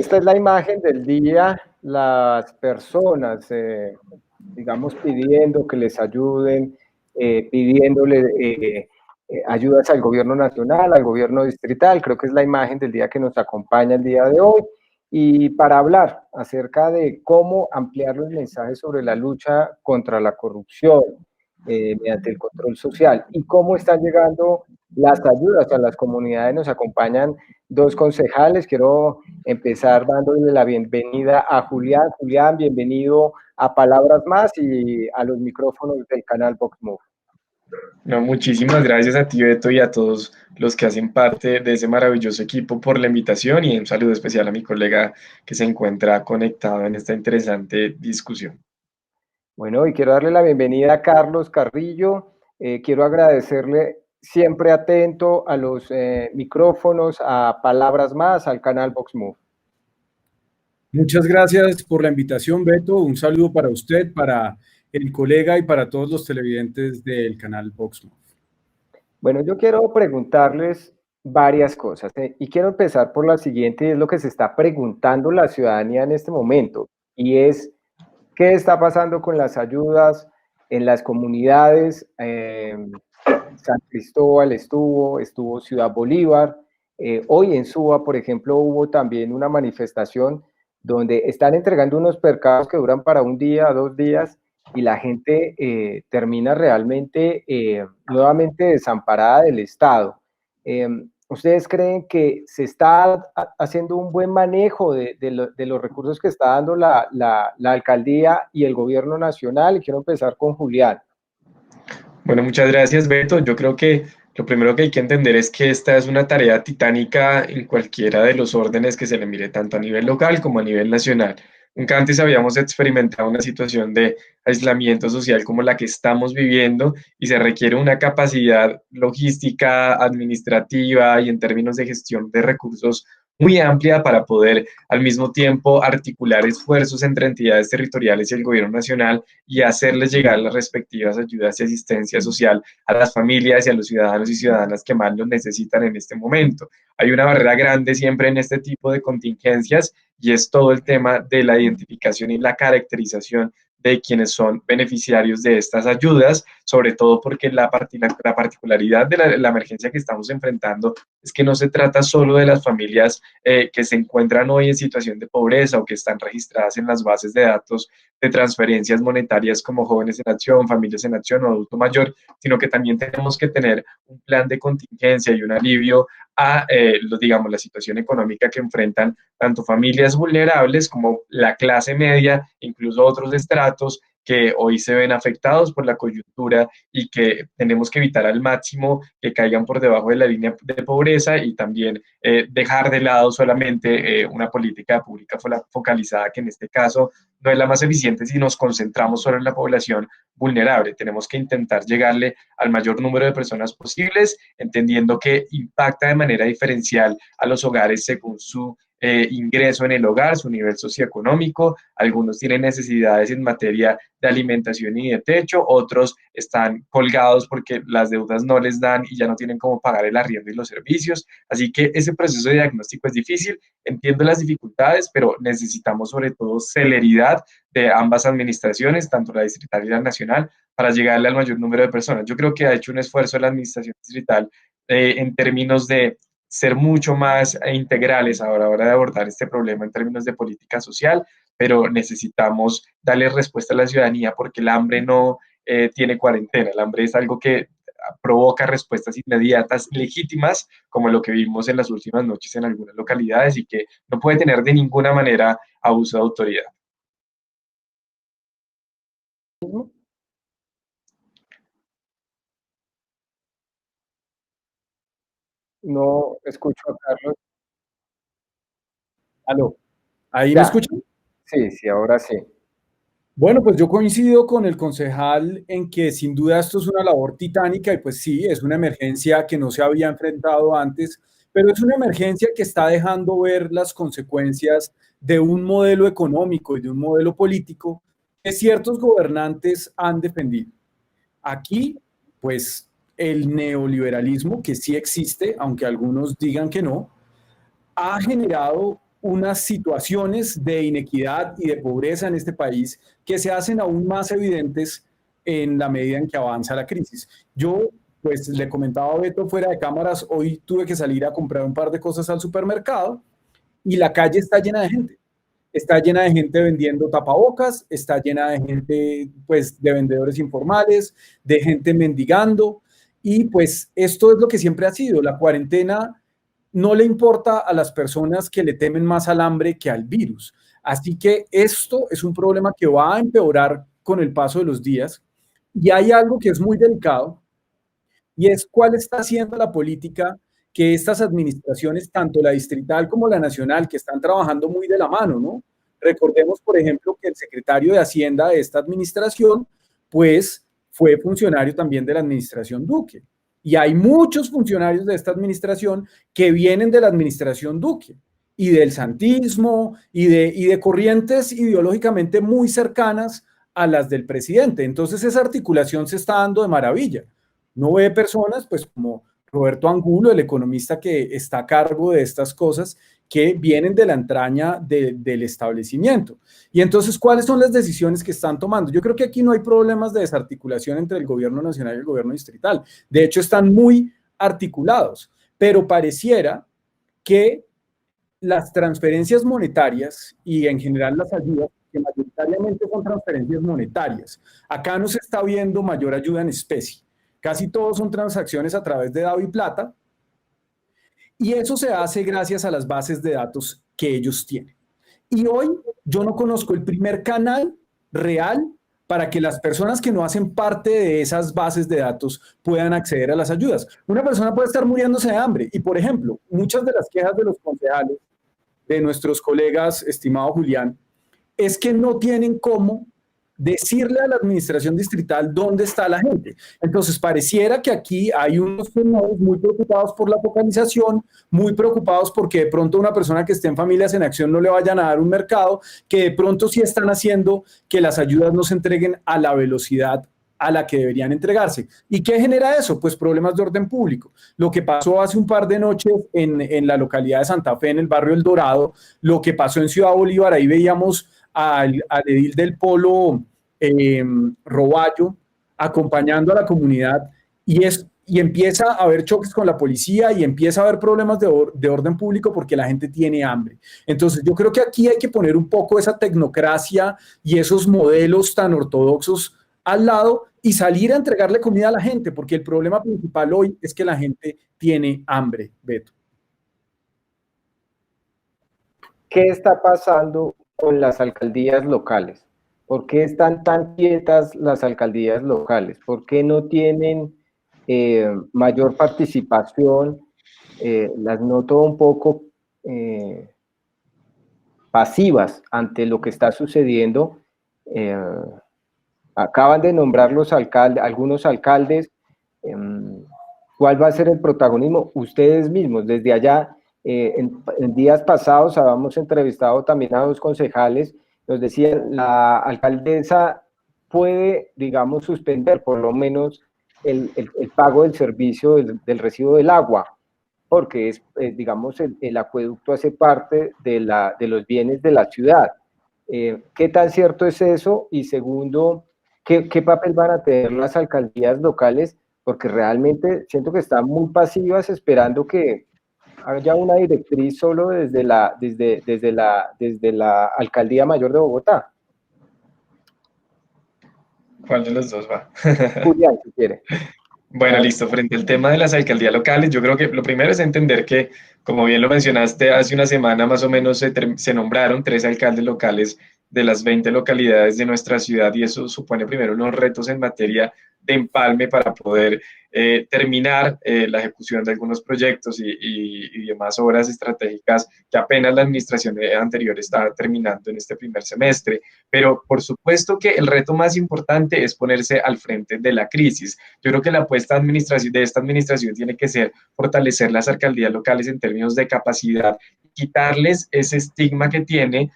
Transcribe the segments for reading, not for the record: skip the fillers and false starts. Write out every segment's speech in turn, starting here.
esta es la imagen del día, las personas, digamos, pidiendo que les ayuden, pidiéndole ayudas al gobierno nacional, al gobierno distrital. Creo que es la imagen del día que nos acompaña el día de hoy. Y para hablar acerca de cómo ampliar los mensajes sobre la lucha contra la corrupción mediante el control social y cómo están llegando las ayudas a las comunidades, nos acompañan dos concejales. Quiero empezar dándole la bienvenida a Julián. Julián, bienvenido a Palabras Más y a los micrófonos del canal VoxMove. No, muchísimas gracias a ti, Beto, y a todos los que hacen parte de ese maravilloso equipo por la invitación, y un saludo especial a mi colega que se encuentra conectado en esta interesante discusión. Bueno, y quiero darle la bienvenida a Carlos Carrillo. Quiero agradecerle siempre atento a los micrófonos, a Palabras Más, al canal VoxMove. Muchas gracias por la invitación, Beto. Un saludo para usted, para el colega y para todos los televidentes del canal VoxMove. Bueno, yo quiero preguntarles varias cosas, y quiero empezar por la siguiente, y es lo que se está preguntando la ciudadanía en este momento, y es ¿qué está pasando con las ayudas en las comunidades? San Cristóbal estuvo Ciudad Bolívar. Hoy en Suba, por ejemplo, hubo también una manifestación donde están entregando unos mercados que duran para un día, 2 días, y la gente termina realmente nuevamente desamparada del Estado. ¿Ustedes creen que se está haciendo un buen manejo de los recursos que está dando la alcaldía y el gobierno nacional? Y quiero empezar con Julián. Bueno, muchas gracias, Beto. Yo creo que lo primero que hay que entender es que esta es una tarea titánica en cualquiera de los órdenes que se le mire, tanto a nivel local como a nivel nacional. Nunca antes habíamos experimentado una situación de aislamiento social como la que estamos viviendo, y se requiere una capacidad logística, administrativa y en términos de gestión de recursos muy amplia para poder al mismo tiempo articular esfuerzos entre entidades territoriales y el gobierno nacional y hacerles llegar las respectivas ayudas y asistencia social a las familias y a los ciudadanos y ciudadanas que más lo necesitan en este momento. Hay una barrera grande siempre en este tipo de contingencias, y es todo el tema de la identificación y la caracterización de quienes son beneficiarios de estas ayudas, sobre todo porque la particularidad de la emergencia que estamos enfrentando es que no se trata solo de las familias que se encuentran hoy en situación de pobreza o que están registradas en las bases de datos de transferencias monetarias como Jóvenes en Acción, Familias en Acción o Adulto Mayor, sino que también tenemos que tener un plan de contingencia y un alivio a, digamos, la situación económica que enfrentan tanto familias vulnerables como la clase media, incluso otros estratos que hoy se ven afectados por la coyuntura y que tenemos que evitar al máximo que caigan por debajo de la línea de pobreza, y también dejar de lado solamente una política pública focalizada que en este caso no es la más eficiente si nos concentramos solo en la población vulnerable. Tenemos que intentar llegarle al mayor número de personas posibles, entendiendo que impacta de manera diferencial a los hogares según su ingreso en el hogar, su nivel socioeconómico. Algunos tienen necesidades en materia de alimentación y de techo, otros están colgados porque las deudas no les dan y ya no tienen cómo pagar el arriendo y los servicios. Así que ese proceso de diagnóstico es difícil, entiendo las dificultades, pero necesitamos sobre todo celeridad de ambas administraciones, tanto la distrital y la nacional, para llegarle al mayor número de personas. Yo creo que ha hecho un esfuerzo la administración distrital en términos de ser mucho más integrales a la hora de abordar este problema en términos de política social, pero necesitamos darle respuesta a la ciudadanía porque el hambre no tiene cuarentena, el hambre es algo que provoca respuestas inmediatas, legítimas, como lo que vimos en las últimas noches en algunas localidades, y que no puede tener de ninguna manera abuso de autoridad. No escucho a Carlos. ¿Aló? ¿Ahí Ya. me escuchan? Sí, sí, ahora sí. Bueno, pues yo coincido con el concejal en que sin duda esto es una labor titánica y pues sí, es una emergencia que no se había enfrentado antes, pero es una emergencia que está dejando ver las consecuencias de un modelo económico y de un modelo político que ciertos gobernantes han defendido. Aquí, pues el neoliberalismo, que sí existe, aunque algunos digan que no, ha generado unas situaciones de inequidad y de pobreza en este país que se hacen aún más evidentes en la medida en que avanza la crisis. Yo, pues le comentaba a Beto fuera de cámaras, hoy tuve que salir a comprar un par de cosas al supermercado y la calle está llena de gente. Está llena de gente vendiendo tapabocas, está llena de gente, pues, de vendedores informales, de gente mendigando, y pues esto es lo que siempre ha sido. La cuarentena no le importa a las personas que le temen más al hambre que al virus. Así que esto es un problema que va a empeorar con el paso de los días. Y hay algo que es muy delicado, y es cuál está haciendo la política que estas administraciones, tanto la distrital como la nacional, que están trabajando muy de la mano, ¿no? Recordemos, por ejemplo, que el secretario de Hacienda de esta administración, pues, fue funcionario también de la administración Duque. Y hay muchos funcionarios de esta administración que vienen de la administración Duque y del santismo y de corrientes ideológicamente muy cercanas a las del presidente. Entonces esa articulación se está dando de maravilla. No ve personas, pues como Roberto Angulo, el economista que está a cargo de estas cosas, que vienen de la entraña del establecimiento. Y entonces, ¿cuáles son las decisiones que están tomando? Yo creo que aquí no hay problemas de desarticulación entre el gobierno nacional y el gobierno distrital. De hecho, están muy articulados, pero pareciera que las transferencias monetarias y en general las ayudas, que mayoritariamente son transferencias monetarias, acá no se está viendo mayor ayuda en especie. Casi todos son transacciones a través de DaviPlata, y eso se hace gracias a las bases de datos que ellos tienen. Y hoy yo no conozco el primer canal real para que las personas que no hacen parte de esas bases de datos puedan acceder a las ayudas. Una persona puede estar muriéndose de hambre y, por ejemplo, muchas de las quejas de los concejales, de nuestros colegas, estimado Julián, es que no tienen cómo decirle a la administración distrital dónde está la gente. Entonces, pareciera que aquí hay unos senadores muy preocupados por la focalización, muy preocupados porque de pronto una persona que esté en Familias en Acción no le vayan a dar un mercado, que de pronto sí están haciendo que las ayudas no se entreguen a la velocidad a la que deberían entregarse. ¿Y qué genera eso? Pues problemas de orden público. Lo que pasó hace un par de noches en la localidad de Santa Fe, en el barrio El Dorado, lo que pasó en Ciudad Bolívar, ahí veíamos al edil del Polo, Roballo, acompañando a la comunidad, y empieza a haber choques con la policía y empieza a haber problemas de orden público porque la gente tiene hambre. Entonces yo creo que aquí hay que poner un poco esa tecnocracia y esos modelos tan ortodoxos al lado y salir a entregarle comida a la gente, porque el problema principal hoy es que la gente tiene hambre, Beto. ¿Qué está pasando con las alcaldías locales? ¿Por qué están tan quietas las alcaldías locales? ¿Por qué no tienen mayor participación? Las noto un poco pasivas ante lo que está sucediendo. Acaban de nombrar los alcaldes, algunos alcaldes. ¿Cuál va a ser el protagonismo? Ustedes mismos, desde allá, en días pasados habíamos entrevistado también a dos concejales, nos decían, la alcaldesa puede, digamos, suspender por lo menos el pago del servicio del recibo del agua, porque es, digamos, el acueducto hace parte de los bienes de la ciudad. ¿Qué tan cierto es eso? Y segundo, ¿qué papel van a tener las alcaldías locales? Porque realmente siento que están muy pasivas esperando que haya una directriz solo desde la Alcaldía Mayor de Bogotá. ¿Cuál de los dos va? Julián, si quiere. Bueno, listo. Frente al tema de las alcaldías locales, yo creo que lo primero es entender que, como bien lo mencionaste, hace una semana más o menos se nombraron 3 alcaldes locales de las 20 localidades de nuestra ciudad, y eso supone primero unos retos en materia de empalme para poder terminar la ejecución de algunos proyectos y demás obras estratégicas que apenas la administración anterior estaba terminando en este primer semestre. Pero por supuesto que el reto más importante es ponerse al frente de la crisis. Yo creo que la apuesta de esta administración tiene que ser fortalecer las alcaldías locales en términos de capacidad, quitarles ese estigma que tiene,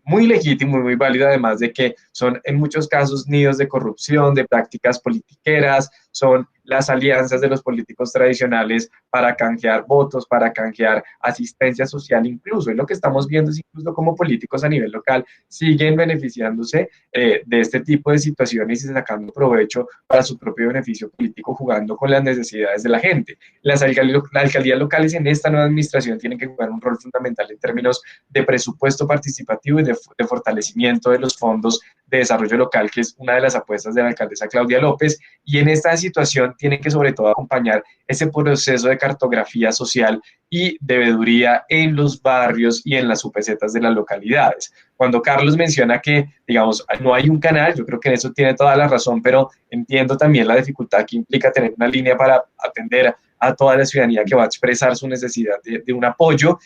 muy legítimo y muy válido, además de que son en muchos casos nidos de corrupción, de prácticas politiqueras, son las alianzas de los políticos tradicionales para canjear votos, para canjear asistencia social incluso. Y lo que estamos viendo es incluso cómo políticos a nivel local siguen beneficiándose de este tipo de situaciones y sacando provecho para su propio beneficio político, jugando con las necesidades de la gente. Las alcaldías locales en esta nueva administración tienen que jugar un rol fundamental en términos de presupuesto participativo y de fortalecimiento de los fondos de desarrollo local, que es una de las apuestas de la alcaldesa Claudia López, y en esta situación tienen que sobre todo acompañar ese proceso de cartografía social y de veeduría en los barrios y en las UPZs de las localidades. Cuando Carlos menciona que, digamos, no hay un canal, yo creo que en eso tiene toda la razón, pero entiendo también la dificultad que implica tener una línea para atender a toda la ciudadanía que va a expresar su necesidad de un apoyo,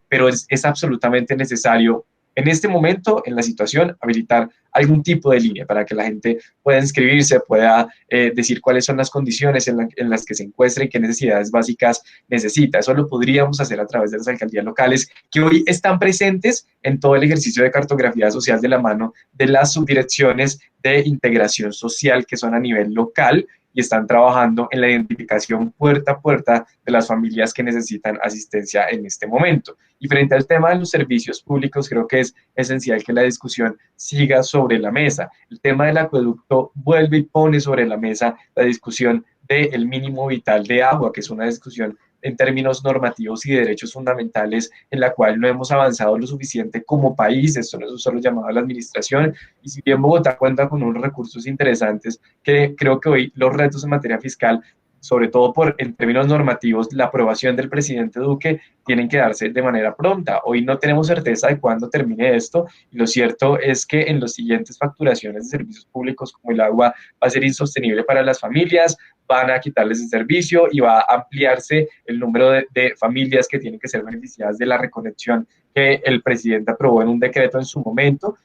pero es absolutamente necesario en este momento, en la situación, habilitar algún tipo de línea para que la gente pueda inscribirse, pueda decir cuáles son las condiciones en las que se encuentra y qué necesidades básicas necesita. Eso lo podríamos hacer a través de las alcaldías locales, que hoy están presentes en todo el ejercicio de cartografía social de la mano de las subdirecciones de integración social que son a nivel local, y están trabajando en la identificación puerta a puerta de las familias que necesitan asistencia en este momento. Y frente al tema de los servicios públicos, creo que es esencial que la discusión siga sobre la mesa. El tema del acueducto vuelve y pone sobre la mesa la discusión del mínimo vital de agua, que es una discusión en términos normativos y de derechos fundamentales en la cual no hemos avanzado lo suficiente como país. Esto no es un solo llamado a la administración, y si bien Bogotá cuenta con unos recursos interesantes, que creo que hoy los retos en materia fiscal, sobre todo en términos normativos, la aprobación del presidente Duque, tienen que darse de manera pronta. Hoy no tenemos certeza de cuándo termine esto, y lo cierto es que en las siguientes facturaciones de servicios públicos como el agua va a ser insostenible para las familias, van a quitarles el servicio y va a ampliarse el número de familias que tienen que ser beneficiadas de la reconexión que el presidente aprobó en un decreto en su momento,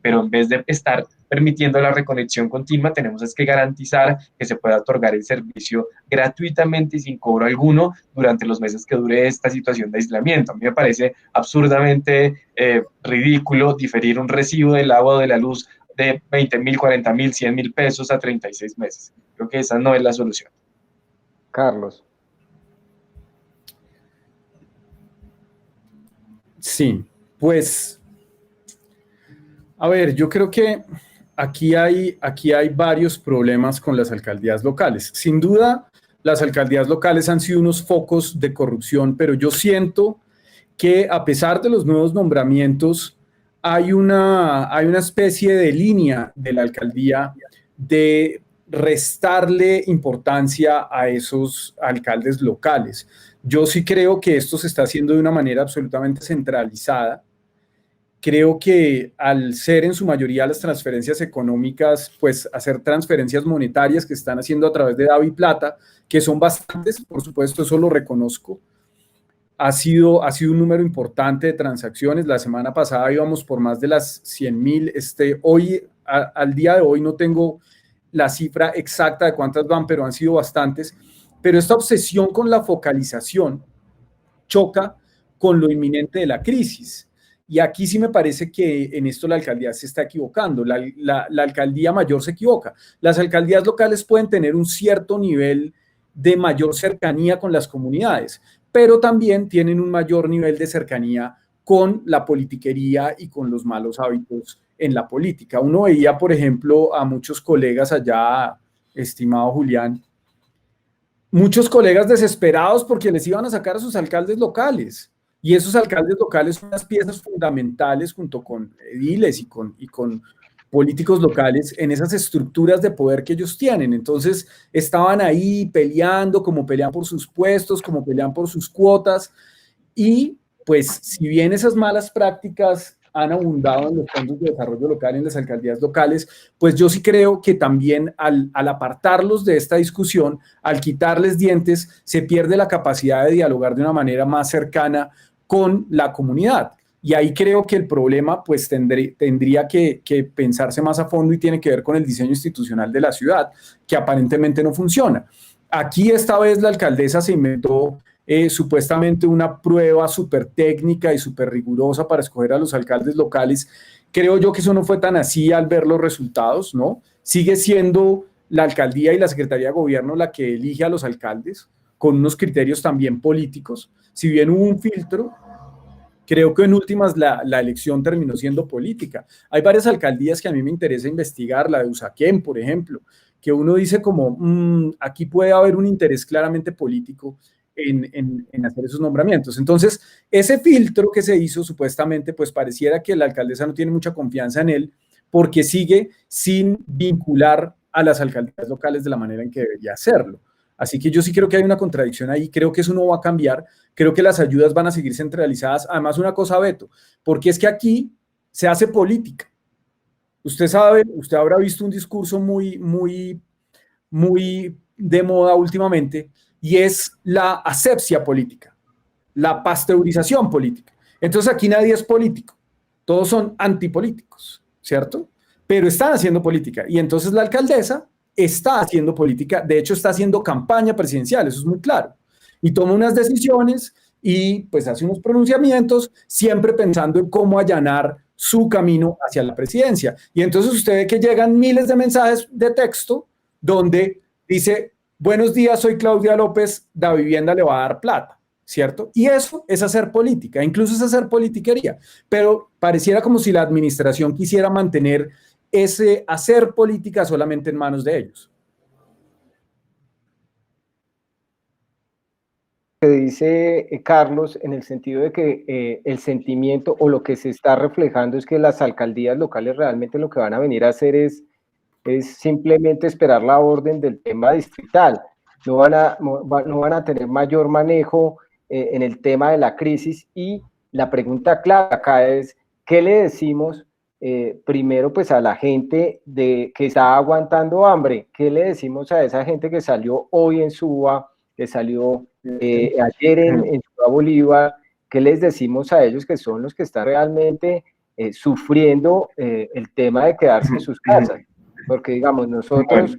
pero en vez de estar permitiendo la reconexión continua, tenemos que garantizar que se pueda otorgar el servicio gratuitamente y sin cobro alguno durante los meses que dure esta situación de aislamiento. A mí me parece absurdamente ridículo diferir un recibo del agua o de la luz de 20.000, 40.000, 100.000 pesos a 36 meses. Creo que esa no es la solución. Carlos. Sí, pues, a ver, yo creo que aquí hay varios problemas con las alcaldías locales. Sin duda, las alcaldías locales han sido unos focos de corrupción, pero yo siento que a pesar de los nuevos nombramientos, hay una especie de línea de la alcaldía de restarle importancia a esos alcaldes locales. Yo sí creo que esto se está haciendo de una manera absolutamente centralizada. Creo que al ser en su mayoría las transferencias económicas, pues hacer transferencias monetarias que están haciendo a través de DaviPlata, que son bastantes, por supuesto, eso lo reconozco. Ha sido un número importante de transacciones. La semana pasada íbamos por más de las 100.000. Hoy, al día de hoy, no tengo la cifra exacta de cuántas van, pero han sido bastantes. Pero esta obsesión con la focalización choca con lo inminente de la crisis. Y aquí sí me parece que en esto la alcaldía se está equivocando. La alcaldía mayor se equivoca. Las alcaldías locales pueden tener un cierto nivel de mayor cercanía con las comunidades, pero también tienen un mayor nivel de cercanía con la politiquería y con los malos hábitos en la política. Uno veía, por ejemplo, a muchos colegas allá, estimado Julián, muchos colegas desesperados porque les iban a sacar a sus alcaldes locales. Y esos alcaldes locales son unas piezas fundamentales junto con ediles y con políticos locales en esas estructuras de poder que ellos tienen. Entonces estaban ahí peleando, como pelean por sus puestos, como pelean por sus cuotas. Y pues si bien esas malas prácticas han abundado en los fondos de desarrollo local, en las alcaldías locales, pues yo sí creo que también al apartarlos de esta discusión, al quitarles dientes, se pierde la capacidad de dialogar de una manera más cercana con la comunidad. Y ahí creo que el problema pues tendría que pensarse más a fondo y tiene que ver con el diseño institucional de la ciudad, que aparentemente no funciona. Aquí esta vez la alcaldesa se inventó supuestamente una prueba súper técnica y súper rigurosa para escoger a los alcaldes locales. Creo yo que eso no fue tan así al ver los resultados, ¿no? Sigue siendo la alcaldía y la Secretaría de Gobierno la que elige a los alcaldes, con unos criterios también políticos. Si bien hubo un filtro, creo que en últimas la elección terminó siendo política. Hay varias alcaldías que a mí me interesa investigar, la de Usaquén, por ejemplo, que uno dice como, aquí puede haber un interés claramente político en hacer esos nombramientos. Entonces, ese filtro que se hizo, supuestamente, pues pareciera que la alcaldesa no tiene mucha confianza en él, porque sigue sin vincular a las alcaldías locales de la manera en que debería hacerlo. Así que yo sí creo que hay una contradicción ahí, creo que eso no va a cambiar, creo que las ayudas van a seguir centralizadas. Además, una cosa, Beto, porque es que aquí se hace política. Usted sabe, usted habrá visto un discurso muy de moda últimamente, y es la asepsia política, la pasteurización política. Entonces aquí nadie es político, todos son antipolíticos, ¿cierto? Pero están haciendo política, y entonces la alcaldesa está haciendo política, de hecho está haciendo campaña presidencial, eso es muy claro, y toma unas decisiones y pues hace unos pronunciamientos, siempre pensando en cómo allanar su camino hacia la presidencia. Y entonces usted ve que llegan miles de mensajes de texto donde dice, buenos días, soy Claudia López, la vivienda le va a dar plata, ¿cierto? Y eso es hacer política, incluso es hacer politiquería, pero pareciera como si la administración quisiera mantener ese hacer política solamente en manos de ellos. Que dice Carlos, en el sentido de que el sentimiento o lo que se está reflejando es que las alcaldías locales realmente lo que van a venir a hacer es simplemente esperar la orden del tema distrital. No van a tener mayor manejo en el tema de la crisis, y la pregunta clave acá es, ¿qué le decimos primero pues a la gente que está aguantando hambre? ¿Qué le decimos a esa gente que salió hoy en Suba, que salió ayer en Ciudad Bolívar? ¿Qué les decimos a ellos, que son los que están realmente sufriendo el tema de quedarse en sus casas? Porque, digamos, nosotros,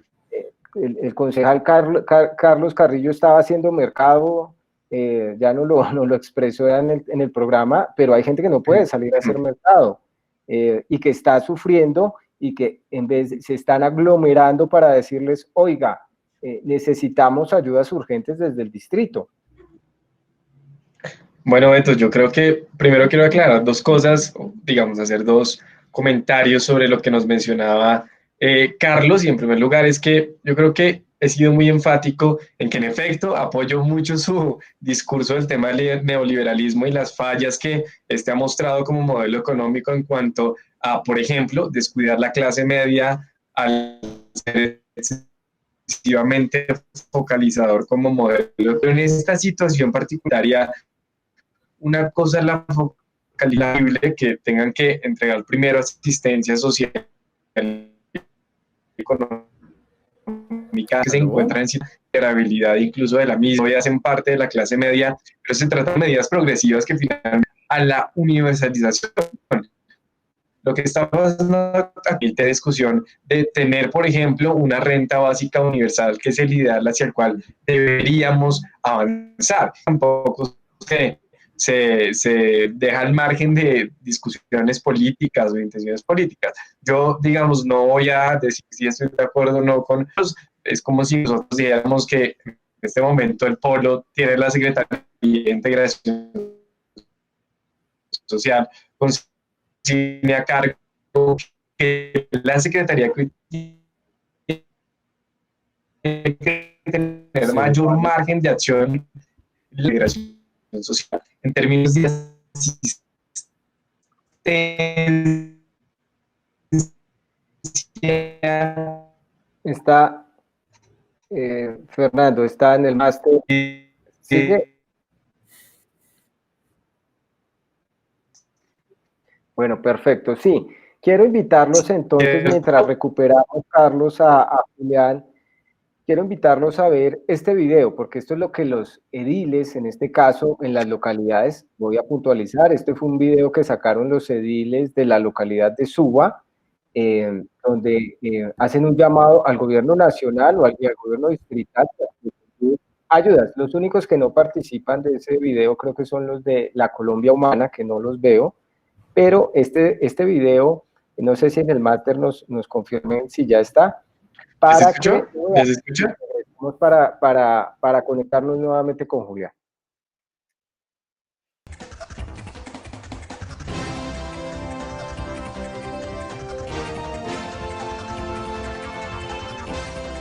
el concejal Carlos Carrillo estaba haciendo mercado, ya no lo expresó en el programa, pero hay gente que no puede salir a hacer mercado y que está sufriendo, y que en vez se están aglomerando para decirles, oiga, necesitamos ayudas urgentes desde el distrito. Bueno, Beto, yo creo que primero quiero aclarar dos cosas, digamos, hacer dos comentarios sobre lo que nos mencionaba Carlos. Y en primer lugar es que yo creo que he sido muy enfático en que en efecto apoyo mucho su discurso del tema del neoliberalismo y las fallas que este ha mostrado como modelo económico en cuanto a, por ejemplo, descuidar la clase media al ser excesivamente focalizador como modelo. Pero en esta situación particular, una cosa es la focalidad, que tengan que entregar primero asistencia social y económica, que se encuentran en vulnerabilidad incluso de la misma, y hacen parte de la clase media, pero se trata de medidas progresivas que finalmente a la universalización. Lo que está pasando aquí de discusión de tener, por ejemplo, una renta básica universal, que es el ideal hacia el cual deberíamos avanzar. Tampoco se deja al margen de discusiones políticas o de intenciones políticas. Yo, digamos, no voy a decir si estoy de acuerdo o no con ellos. Es como si nosotros dijéramos que en este momento el Polo tiene la Secretaría de Integración Social, consigne a cargo, que la Secretaría tiene que tener mayor margen de acción en la integración social en términos de asistencia. Está, Fernando, está en el máster. ¿Sigue? Bueno, perfecto, sí. Quiero invitarlos entonces, mientras recuperamos, Carlos, a Julián, quiero invitarlos a ver este video, porque esto es lo que los ediles, en este caso, en las localidades, voy a puntualizar, este fue un video que sacaron los ediles de la localidad de Suba, donde hacen un llamado al gobierno nacional y al gobierno distrital ayudas. Los únicos que no participan de ese video creo que son los de la Colombia Humana, que no los veo, pero este video, no sé si en el máster nos confirmen si ya está. para escucha? que ¿Ya se escucha? regresemos para conectarnos nuevamente con Julián.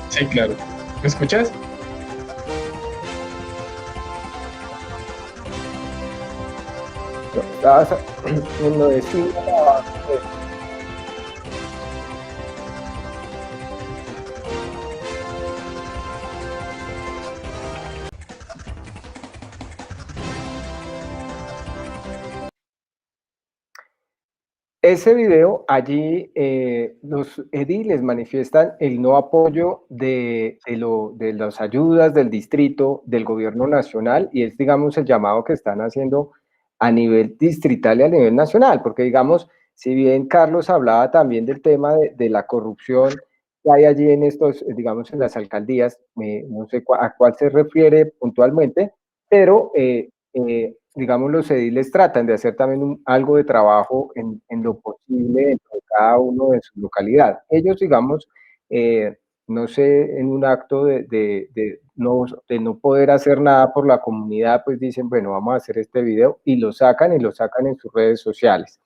Sí, claro. ¿Me escuchas? Estabas en lo de Silvia Navarro. Ese video, allí los ediles manifiestan el no apoyo de las ayudas del distrito, del gobierno nacional, y es, digamos, el llamado que están haciendo a nivel distrital y a nivel nacional, porque, digamos, si bien Carlos hablaba también del tema de la corrupción que hay allí en estos, digamos, en las alcaldías, no sé a cuál se refiere puntualmente, pero digamos, los ediles tratan de hacer también algo de trabajo en lo posible dentro de cada uno de su localidad. Ellos, digamos, no sé, en un acto de no poder hacer nada por la comunidad, pues dicen, bueno, vamos a hacer este video y lo sacan en sus redes sociales.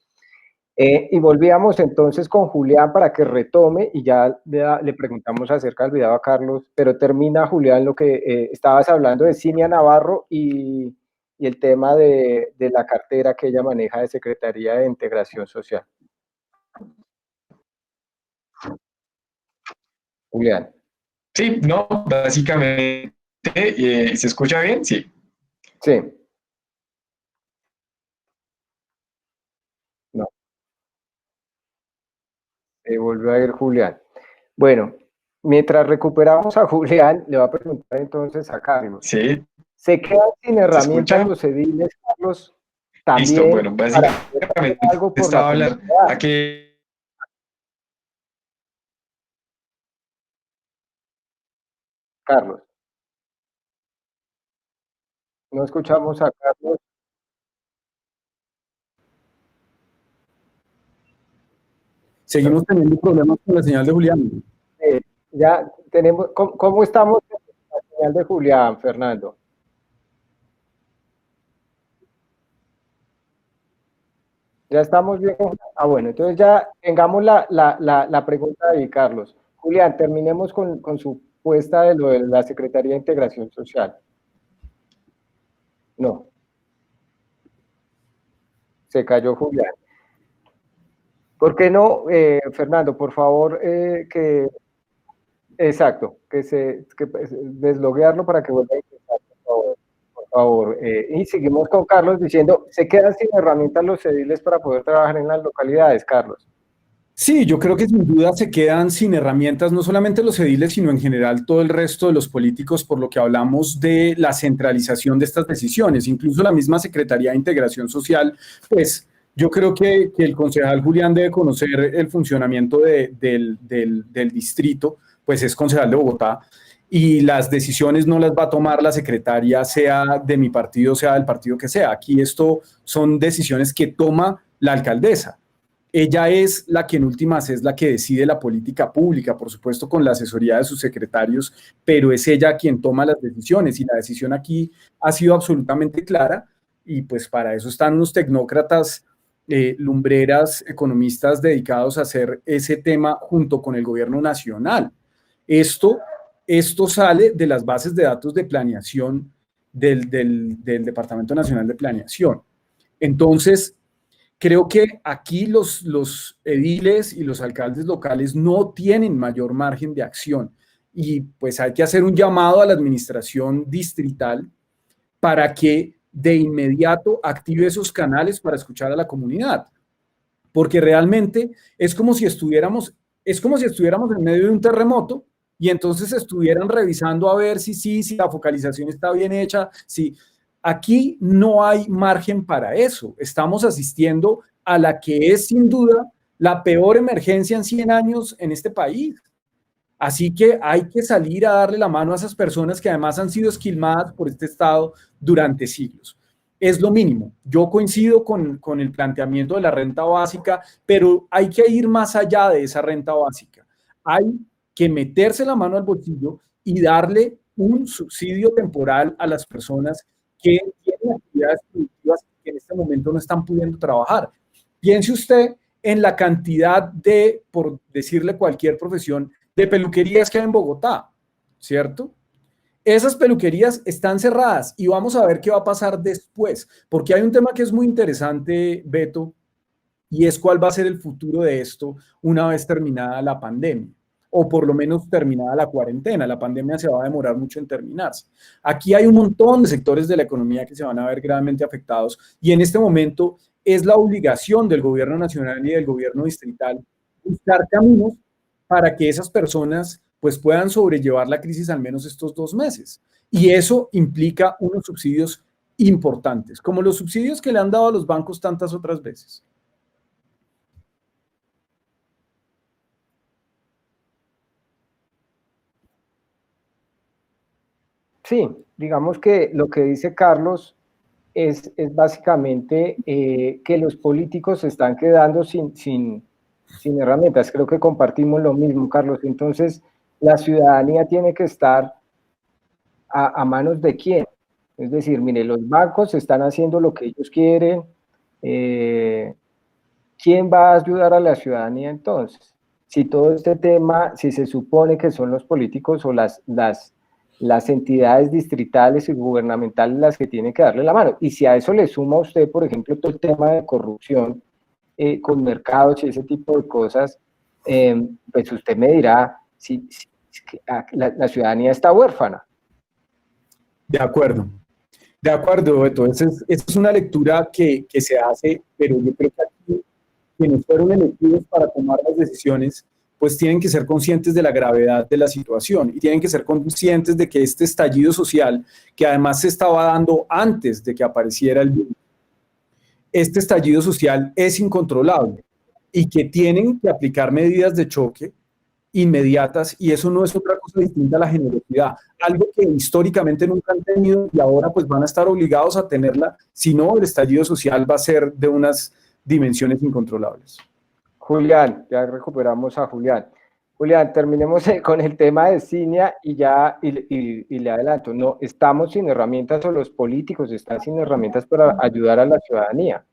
Y volvíamos entonces con Julián para que retome y ya le preguntamos acerca del video a Carlos, pero termina Julián lo que estabas hablando de Cinia Navarro y el tema de la cartera que ella maneja de Secretaría de Integración Social. Julián. Sí, no, básicamente, ¿se escucha bien? Sí. Sí. No. Volvió a ir Julián. Bueno, mientras recuperamos a Julián, le va a preguntar entonces a Carlos. Sí. ¿Se quedan sin ¿Se herramientas escucha? los ediles, Carlos, Listo, también bueno, para poder hacer básicamente algo por la estaba hablando comunidad? a que Carlos, no escuchamos a Carlos. Seguimos teniendo problemas con la señal de Julián. Ya tenemos, ¿cómo estamos en la señal de Julián, Fernando? Ya estamos bien. Ah, bueno, entonces ya tengamos la pregunta de Carlos. Julián, terminemos con su puesta de lo de la Secretaría de Integración Social. No, se cayó Julián. ¿Por qué no, Fernando, por favor, exacto, desloguearlo para que vuelva a ingresar, por favor. Por favor. Y seguimos con Carlos diciendo, ¿se quedan sin herramientas los ediles para poder trabajar en las localidades, Carlos? Sí, yo creo que sin duda se quedan sin herramientas, no solamente los ediles, sino en general todo el resto de los políticos, por lo que hablamos de la centralización de estas decisiones. Incluso la misma Secretaría de Integración Social, pues yo creo que el concejal Julián debe conocer el funcionamiento del distrito, pues es concejal de Bogotá, y las decisiones no las va a tomar la secretaria, sea de mi partido, sea del partido que sea. Aquí esto son decisiones que toma la alcaldesa. Ella es la que en últimas es la que decide la política pública, por supuesto con la asesoría de sus secretarios, pero es ella quien toma las decisiones y la decisión aquí ha sido absolutamente clara y pues para eso están unos tecnócratas, lumbreras, economistas dedicados a hacer ese tema junto con el gobierno nacional. Esto, esto sale de las bases de datos de planeación del Departamento Nacional de Planeación. Entonces, creo que aquí los ediles y los alcaldes locales no tienen mayor margen de acción y pues hay que hacer un llamado a la administración distrital para que de inmediato active esos canales para escuchar a la comunidad, porque realmente es como si estuviéramos en medio de un terremoto y entonces estuvieran revisando a ver si la focalización está bien hecha, si aquí no hay margen para eso. Estamos asistiendo a la que es sin duda la peor emergencia en 100 años en este país. Así que hay que salir a darle la mano a esas personas que además han sido esquilmadas por este Estado durante siglos. Es lo mínimo. Yo coincido con el planteamiento de la renta básica, pero hay que ir más allá de esa renta básica. Hay que meterse la mano al bolsillo y darle un subsidio temporal a las personas que tienen actividades productivas que en este momento no están pudiendo trabajar. Piense usted en la cantidad de, por decirle cualquier profesión, de peluquerías que hay en Bogotá, ¿cierto? Esas peluquerías están cerradas y vamos a ver qué va a pasar después, porque hay un tema que es muy interesante, Beto, y es cuál va a ser el futuro de esto una vez terminada la pandemia, o por lo menos terminada la cuarentena. La pandemia se va a demorar mucho en terminarse. Aquí hay un montón de sectores de la economía que se van a ver gravemente afectados y en este momento es la obligación del gobierno nacional y del gobierno distrital buscar caminos para que esas personas pues puedan sobrellevar la crisis al menos estos 2 meses. Y eso implica unos subsidios importantes, como los subsidios que le han dado a los bancos tantas otras veces. Sí, digamos que lo que dice Carlos es básicamente que los políticos se están quedando sin herramientas. Creo que compartimos lo mismo, Carlos. Entonces, la ciudadanía tiene que estar a manos de quién. Es decir, mire, los bancos están haciendo lo que ellos quieren. ¿Quién va a ayudar a la ciudadanía entonces? Si todo este tema, si se supone que son los políticos o las entidades distritales y gubernamentales las que tienen que darle la mano. Y si a eso le suma a usted, por ejemplo, todo el tema de corrupción con mercados y ese tipo de cosas, pues usted me dirá si la ciudadanía está huérfana. De acuerdo, Beto. Esa es una lectura que se hace, pero yo creo que aquí quienes fueron elegidos para tomar las decisiones, pues tienen que ser conscientes de la gravedad de la situación y tienen que ser conscientes de que este estallido social, que además se estaba dando antes de que apareciera el virus, este estallido social es incontrolable y que tienen que aplicar medidas de choque inmediatas, y eso no es otra cosa distinta a la generosidad, algo que históricamente nunca han tenido y ahora pues van a estar obligados a tenerla, si no el estallido social va a ser de unas dimensiones incontrolables. Julián, ya recuperamos a Julián. Julián, terminemos con el tema de Cinia y le adelanto, no, estamos sin herramientas o los políticos están sin herramientas para ayudar a la ciudadanía.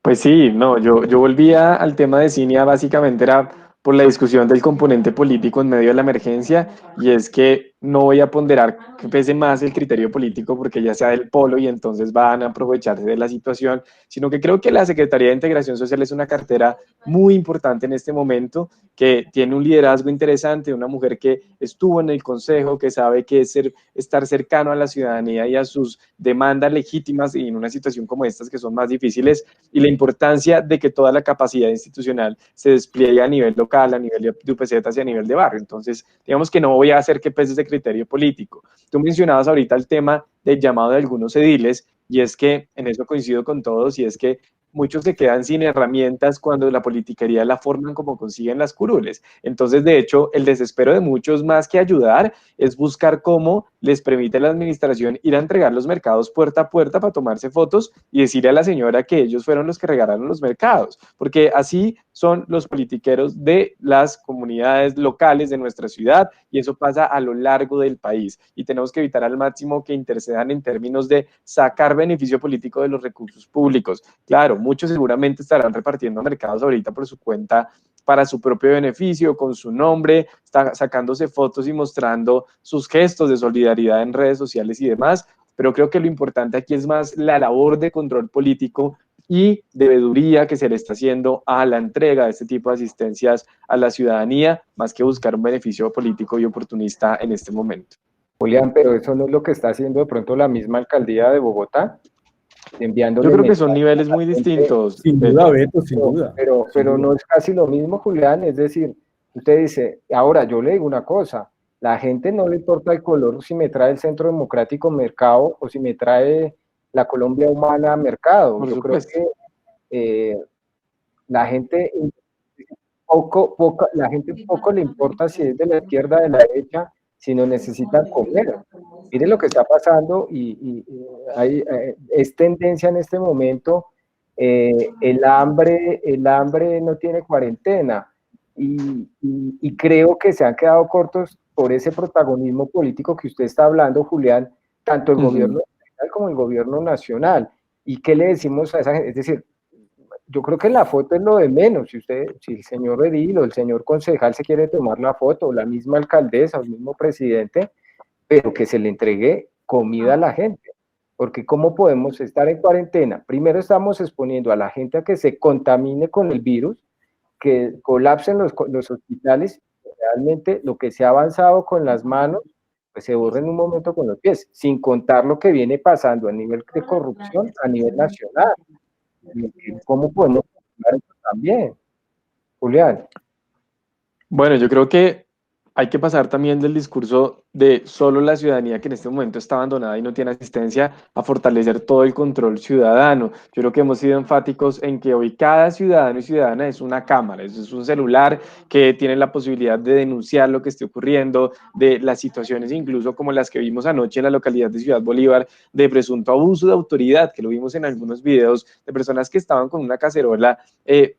Pues sí, no, yo volvía al tema de Cinia, básicamente era por la discusión del componente político en medio de la emergencia, y es que no voy a ponderar que pese más el criterio político porque ya sea del polo y entonces van a aprovecharse de la situación, sino que creo que la Secretaría de Integración Social es una cartera muy importante en este momento, que tiene un liderazgo interesante, una mujer que estuvo en el consejo, que sabe que es estar cercano a la ciudadanía y a sus demandas legítimas y en una situación como estas que son más difíciles, y la importancia de que toda la capacidad institucional se despliegue a nivel local, a nivel de UPZ y a nivel de barrio. Entonces, digamos que no voy a hacer que pese ese criterio político. Tú mencionabas ahorita el tema del llamado de algunos ediles, y es que en eso coincido con todos, y es que muchos se quedan sin herramientas cuando la politiquería la forman como consiguen las curules. Entonces, de hecho, el desespero de muchos, más que ayudar, es buscar cómo les permite a la administración ir a entregar los mercados puerta a puerta para tomarse fotos y decirle a la señora que ellos fueron los que regalaron los mercados, porque así son los politiqueros de las comunidades locales de nuestra ciudad, y eso pasa a lo largo del país, y tenemos que evitar al máximo que intercedan en términos de sacar beneficio político de los recursos públicos. Claro, muchos seguramente estarán repartiendo mercados ahorita por su cuenta para su propio beneficio, con su nombre, está sacándose fotos y mostrando sus gestos de solidaridad en redes sociales y demás, pero creo que lo importante aquí es más la labor de control político y de veeduría que se le está haciendo a la entrega de este tipo de asistencias a la ciudadanía, más que buscar un beneficio político y oportunista en este momento. Julián, pero eso no es lo que está haciendo de pronto la misma alcaldía de Bogotá, Yo enviándole creo que son mensajes niveles a la muy gente, distintos, Sin duda, Beto. Beto, sin duda. pero no es casi lo mismo, Julián. Es decir, usted dice, ahora yo le digo una cosa, la gente no le importa el color si me trae el Centro Democrático Mercado o si me trae la Colombia Humana Mercado. Por Yo creo supuesto. que la gente la gente poco le importa si es de la izquierda o de la derecha, sino necesitan comer. Mire lo que está pasando es tendencia en este momento. El hambre no tiene cuarentena. y creo que se han quedado cortos por ese protagonismo político que usted está hablando, Julián, tanto el gobierno central como el gobierno nacional. ¿Y qué le decimos a esa gente? Es decir, yo creo que la foto es lo de menos. Si el señor Edil o el señor concejal se quiere tomar la foto, o la misma alcaldesa o el mismo presidente, pero que se le entregue comida a la gente. Porque ¿cómo podemos estar en cuarentena? Primero estamos exponiendo a la gente a que se contamine con el virus, que colapsen los hospitales, realmente lo que se ha avanzado con las manos, pues se borra en un momento con los pies, sin contar lo que viene pasando a nivel de corrupción a nivel nacional. ¿Cómo podemos hablar eso también, Julián? Bueno, yo creo que hay que pasar también del discurso de solo la ciudadanía que en este momento está abandonada y no tiene asistencia a fortalecer todo el control ciudadano. Yo creo que hemos sido enfáticos en que hoy cada ciudadano y ciudadana es una cámara, es un celular que tiene la posibilidad de denunciar lo que esté ocurriendo, de las situaciones incluso como las que vimos anoche en la localidad de Ciudad Bolívar, de presunto abuso de autoridad, que lo vimos en algunos videos de personas que estaban con una cacerola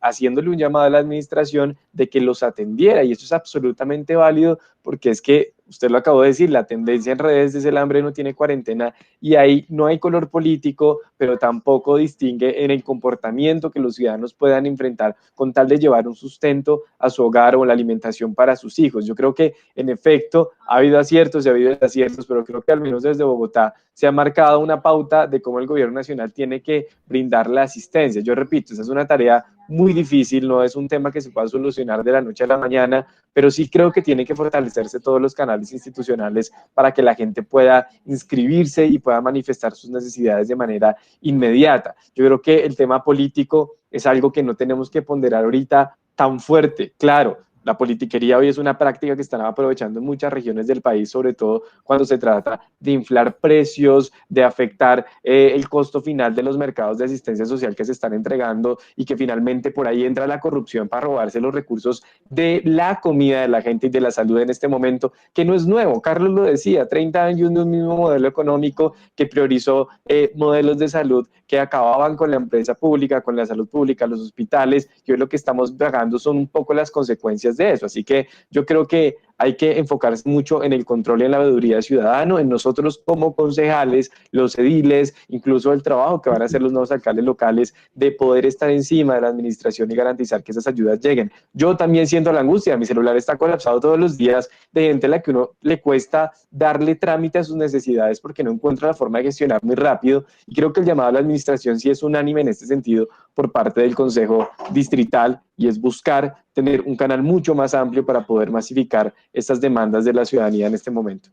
haciéndole un llamado a la administración de que los atendiera, y eso es absolutamente válido porque es que usted lo acabó de decir, la tendencia en redes es el hambre no tiene cuarentena, y ahí no hay color político, pero tampoco distingue en el comportamiento que los ciudadanos puedan enfrentar con tal de llevar un sustento a su hogar o la alimentación para sus hijos. Yo creo que en efecto ha habido aciertos y ha habido desaciertos, pero creo que al menos desde Bogotá se ha marcado una pauta de cómo el gobierno nacional tiene que brindar la asistencia. Yo repito, esa es una tarea muy difícil, no es un tema que se pueda solucionar de la noche a la mañana, pero sí creo que tienen que fortalecerse todos los canales institucionales para que la gente pueda inscribirse y pueda manifestar sus necesidades de manera inmediata. Yo creo que el tema político es algo que no tenemos que ponderar ahorita tan fuerte. Claro, la politiquería hoy es una práctica que están aprovechando en muchas regiones del país, sobre todo cuando se trata de inflar precios, de afectar el costo final de los mercados de asistencia social que se están entregando, y que finalmente por ahí entra la corrupción para robarse los recursos de la comida de la gente y de la salud en este momento, que no es nuevo. Carlos lo decía, 30 años de un mismo modelo económico que priorizó modelos de salud que acababan con la empresa pública, con la salud pública, los hospitales, y hoy lo que estamos pagando son un poco las consecuencias de eso. Así que yo creo que hay que enfocarse mucho en el control y en la veeduría ciudadano, en nosotros como concejales, los ediles, incluso el trabajo que van a hacer los nuevos alcaldes locales, de poder estar encima de la administración y garantizar que esas ayudas lleguen. Yo también siento la angustia, mi celular está colapsado todos los días de gente a la que uno le cuesta darle trámite a sus necesidades porque no encuentra la forma de gestionar muy rápido, y creo que el llamado a la administración sí es unánime en este sentido por parte del Consejo Distrital, y es buscar tener un canal mucho más amplio para poder masificar estas demandas de la ciudadanía en este momento.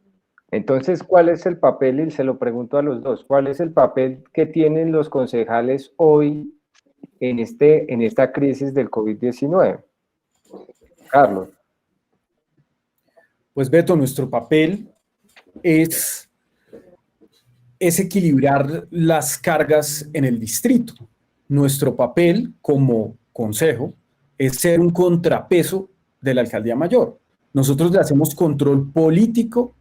Entonces, ¿cuál es el papel? Y se lo pregunto a los dos, ¿cuál es el papel que tienen los concejales hoy en esta crisis del COVID-19? Carlos. Pues Beto, nuestro papel es equilibrar las cargas en el distrito. Nuestro papel como consejo es ser un contrapeso de la alcaldía mayor. Nosotros le hacemos control político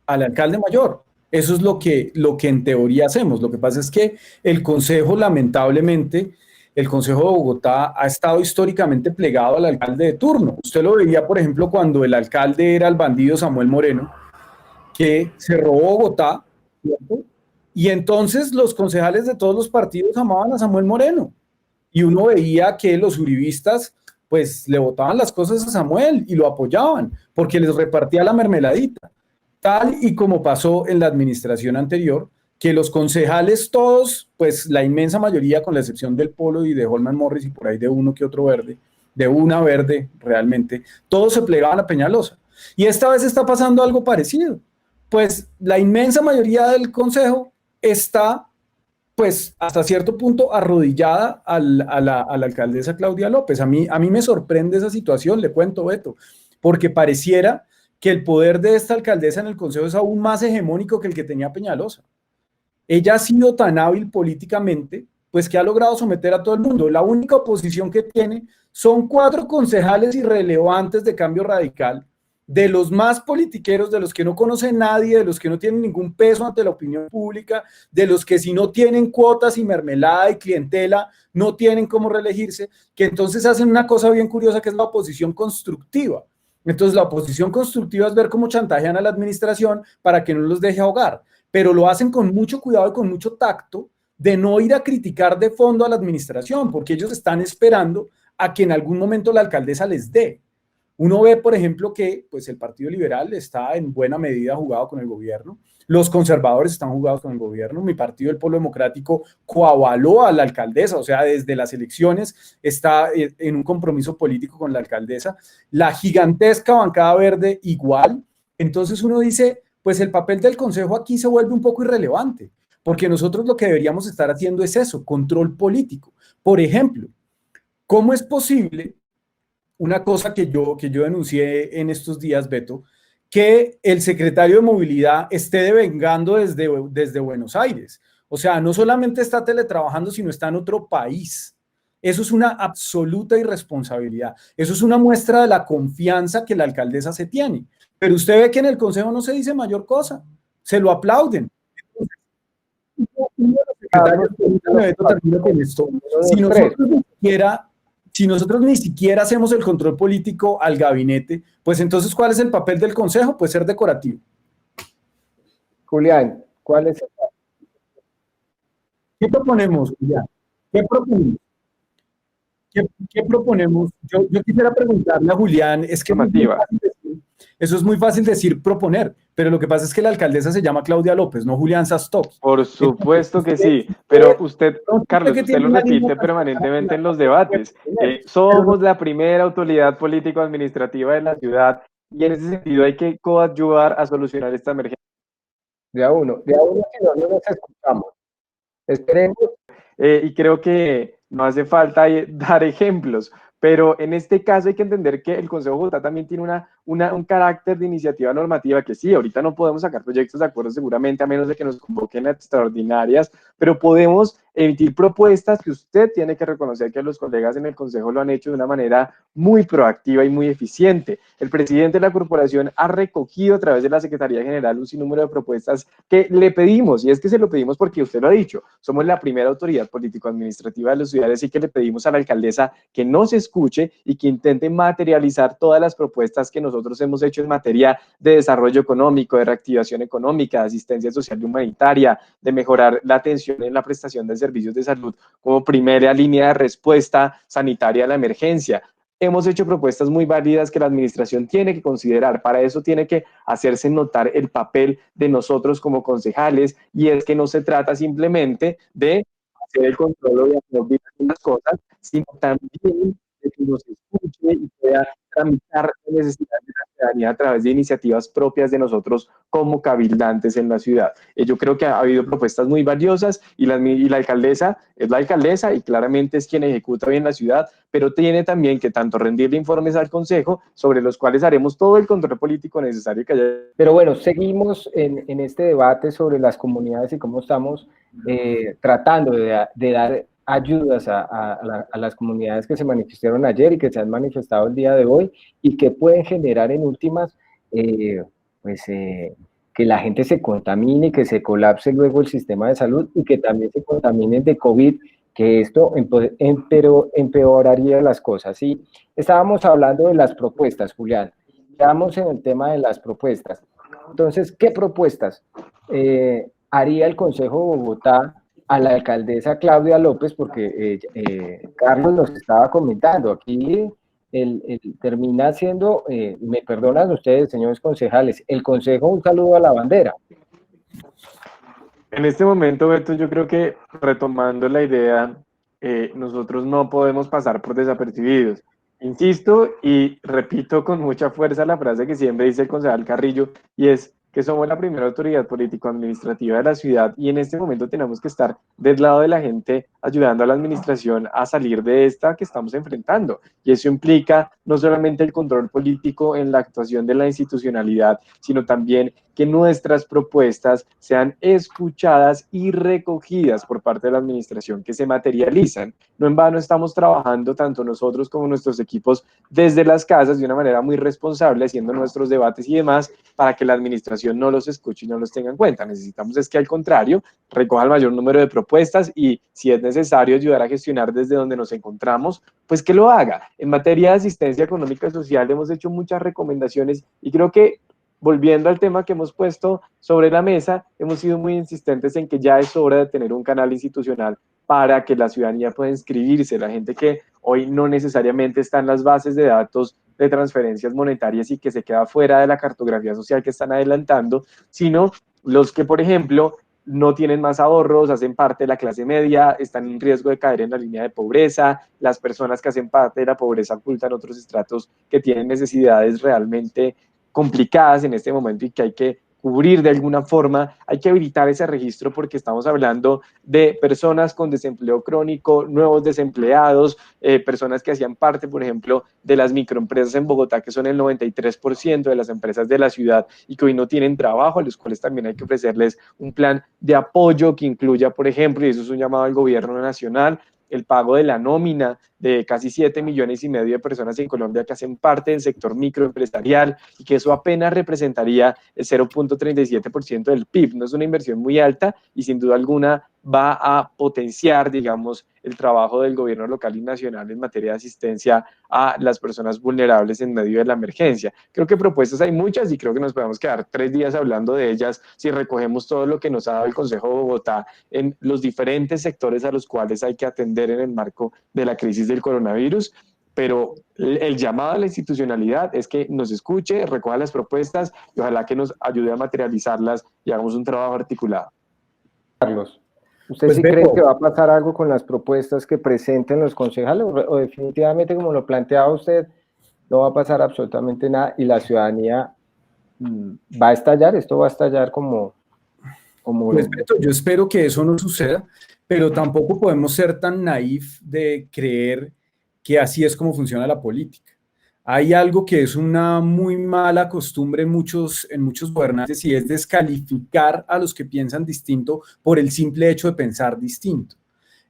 al alcalde mayor. Eso es lo que en teoría hacemos. Lo que pasa es que el consejo, lamentablemente, el Consejo de Bogotá ha estado históricamente plegado al alcalde de turno. Usted lo veía, por ejemplo, cuando el alcalde era el bandido Samuel Moreno, que se robó Bogotá, ¿cierto? Y entonces los concejales de todos los partidos amaban a Samuel Moreno. Y uno veía que los uribistas pues le votaban las cosas a Samuel y lo apoyaban porque les repartía la mermeladita. Tal y como pasó en la administración anterior, que los concejales todos, pues la inmensa mayoría, con la excepción del Polo y de Holman Morris y por ahí de uno que otro verde, de una verde realmente, todos se plegaban a Peñalosa. Y esta vez está pasando algo parecido. Pues la inmensa mayoría del consejo está, pues hasta cierto punto, arrodillada a la alcaldesa Claudia López. A mí me sorprende esa situación, le cuento, Beto, porque pareciera que el poder de esta alcaldesa en el consejo es aún más hegemónico que el que tenía Peñalosa. Ella ha sido tan hábil políticamente, pues que ha logrado someter a todo el mundo. La única oposición que tiene son 4 concejales irrelevantes de Cambio Radical, de los más politiqueros, de los que no conocen nadie, de los que no tienen ningún peso ante la opinión pública, de los que si no tienen cuotas y mermelada y clientela, no tienen cómo reelegirse, que entonces hacen una cosa bien curiosa que es la oposición constructiva. Entonces la oposición constructiva es ver cómo chantajean a la administración para que no los deje ahogar, pero lo hacen con mucho cuidado y con mucho tacto de no ir a criticar de fondo a la administración, porque ellos están esperando a que en algún momento la alcaldesa les dé. Uno ve, por ejemplo, que pues, el Partido Liberal está en buena medida jugado con el gobierno, los conservadores están jugados con el gobierno, mi partido, el Polo Democrático, coavaló a la alcaldesa, o sea, desde las elecciones está en un compromiso político con la alcaldesa, la gigantesca bancada verde igual. Entonces uno dice, pues el papel del consejo aquí se vuelve un poco irrelevante, porque nosotros lo que deberíamos estar haciendo es eso, control político. Por ejemplo, ¿cómo es posible una cosa que yo denuncié en estos días, Beto, que el secretario de Movilidad esté devengando desde Buenos Aires? O sea, no solamente está teletrabajando, sino está en otro país. Eso es una absoluta irresponsabilidad. Eso es una muestra de la confianza que la alcaldesa se tiene. Pero usted ve que en el consejo no se dice mayor cosa. Se lo aplauden. Uno de los secretarios, Beto, termino con esto. Si nosotros ni siquiera hacemos el control político al gabinete, pues entonces, ¿cuál es el papel del consejo? Pues ser decorativo. Julián, ¿cuál es el papel? ¿Qué proponemos, Julián? ¿Qué proponemos? ¿Qué proponemos? Yo quisiera preguntarle a Julián, es que eso es muy fácil decir proponer, pero lo que pasa es que la alcaldesa se llama Claudia López, no Julián Sastop. Por supuesto que sí, pero usted, Carlos, usted lo repite permanentemente en los debates. Somos la primera autoridad político-administrativa de la ciudad y en ese sentido hay que coadyuvar a solucionar esta emergencia. De a uno que no nos escuchamos. Esperemos. Y creo que no hace falta dar ejemplos, pero en este caso hay que entender que el Consejo de Bogotá también tiene un carácter de iniciativa normativa que sí, ahorita no podemos sacar proyectos de acuerdo seguramente a menos de que nos convoquen a extraordinarias, pero podemos emitir propuestas que usted tiene que reconocer que los colegas en el Consejo lo han hecho de una manera muy proactiva y muy eficiente. El presidente de la corporación ha recogido a través de la Secretaría General un sinnúmero de propuestas que le pedimos, y es que se lo pedimos porque usted lo ha dicho, somos la primera autoridad político-administrativa de las ciudades y que le pedimos a la alcaldesa que nos escuche y que intente materializar todas las propuestas que nosotros hemos hecho en materia de desarrollo económico, de reactivación económica, de asistencia social y humanitaria, de mejorar la atención en la prestación de servicios de salud como primera línea de respuesta sanitaria a la emergencia. Hemos hecho propuestas muy válidas que la administración tiene que considerar. Para eso tiene que hacerse notar el papel de nosotros como concejales, y es que no se trata simplemente de hacer el control o de hacer las cosas, sino también de que nos escuche y pueda tramitar las necesidades de la ciudadanía a través de iniciativas propias de nosotros como cabildantes en la ciudad. Yo creo que ha habido propuestas muy valiosas y la alcaldesa es la alcaldesa y claramente es quien ejecuta bien la ciudad, pero tiene también que tanto rendirle informes al Consejo sobre los cuales haremos todo el control político necesario que haya. Pero bueno, seguimos en este debate sobre las comunidades y cómo estamos tratando de dar ayudas a las comunidades que se manifestaron ayer y que se han manifestado el día de hoy y que pueden generar en últimas que la gente se contamine, que se colapse luego el sistema de salud y que también se contaminen de COVID, que esto empeoraría las cosas. ¿Sí? Estábamos hablando de las propuestas, Julián. Quedamos en el tema de las propuestas. Entonces, ¿qué propuestas haría el Consejo de Bogotá a la alcaldesa Claudia López? Porque Carlos nos estaba comentando, aquí termina siendo, me perdonan ustedes, señores concejales, el Consejo un saludo a la bandera. En este momento, Beto, yo creo que retomando la idea, nosotros no podemos pasar por desapercibidos. Insisto y repito con mucha fuerza la frase que siempre dice el concejal Carrillo, y es que somos la primera autoridad político-administrativa de la ciudad y en este momento tenemos que estar del lado de la gente ayudando a la administración a salir de esta que estamos enfrentando. Y eso implica no solamente el control político en la actuación de la institucionalidad, sino también que nuestras propuestas sean escuchadas y recogidas por parte de la administración, que se materializan. No en vano estamos trabajando tanto nosotros como nuestros equipos desde las casas de una manera muy responsable, haciendo nuestros debates y demás, para que la administración no los escuche y no los tenga en cuenta. Necesitamos es que al contrario, recoja el mayor número de propuestas y si es necesario ayudar a gestionar desde donde nos encontramos, pues que lo haga. En materia de asistencia económica y social hemos hecho muchas recomendaciones y creo que, volviendo al tema que hemos puesto sobre la mesa, hemos sido muy insistentes en que ya es hora de tener un canal institucional para que la ciudadanía pueda inscribirse, la gente que hoy no necesariamente está en las bases de datos de transferencias monetarias y que se queda fuera de la cartografía social que están adelantando, sino los que, por ejemplo, no tienen más ahorros, hacen parte de la clase media, están en riesgo de caer en la línea de pobreza, las personas que hacen parte de la pobreza ocultan otros estratos que tienen necesidades realmente complicadas en este momento y que hay que cubrir de alguna forma, hay que habilitar ese registro porque estamos hablando de personas con desempleo crónico, nuevos desempleados, personas que hacían parte, por ejemplo, de las microempresas en Bogotá, que son el 93% de las empresas de la ciudad y que hoy no tienen trabajo, a los cuales también hay que ofrecerles un plan de apoyo que incluya, por ejemplo, y eso es un llamado al gobierno nacional, el pago de la nómina de casi 7,5 millones de personas en Colombia que hacen parte del sector microempresarial y que eso apenas representaría el 0,37% del PIB. No es una inversión muy alta y sin duda alguna va a potenciar, digamos, el trabajo del gobierno local y nacional en materia de asistencia a las personas vulnerables en medio de la emergencia. Creo que propuestas hay muchas y creo que nos podemos quedar 3 días hablando de ellas si recogemos todo lo que nos ha dado el Consejo de Bogotá en los diferentes sectores a los cuales hay que atender en el marco de la crisis del coronavirus. Pero el llamado a la institucionalidad es que nos escuche, recoja las propuestas y ojalá que nos ayude a materializarlas y hagamos un trabajo articulado. Carlos, ¿usted Pues sí Beto, cree que va a pasar algo con las propuestas que presenten los concejales o definitivamente, como lo planteaba usted, no va a pasar absolutamente nada y la ciudadanía va a estallar? Esto va a estallar como pues Beto, yo espero que eso no suceda, pero tampoco podemos ser tan naif de creer que así es como funciona la política. Hay algo que es una muy mala costumbre en muchos gobernantes y es descalificar a los que piensan distinto por el simple hecho de pensar distinto.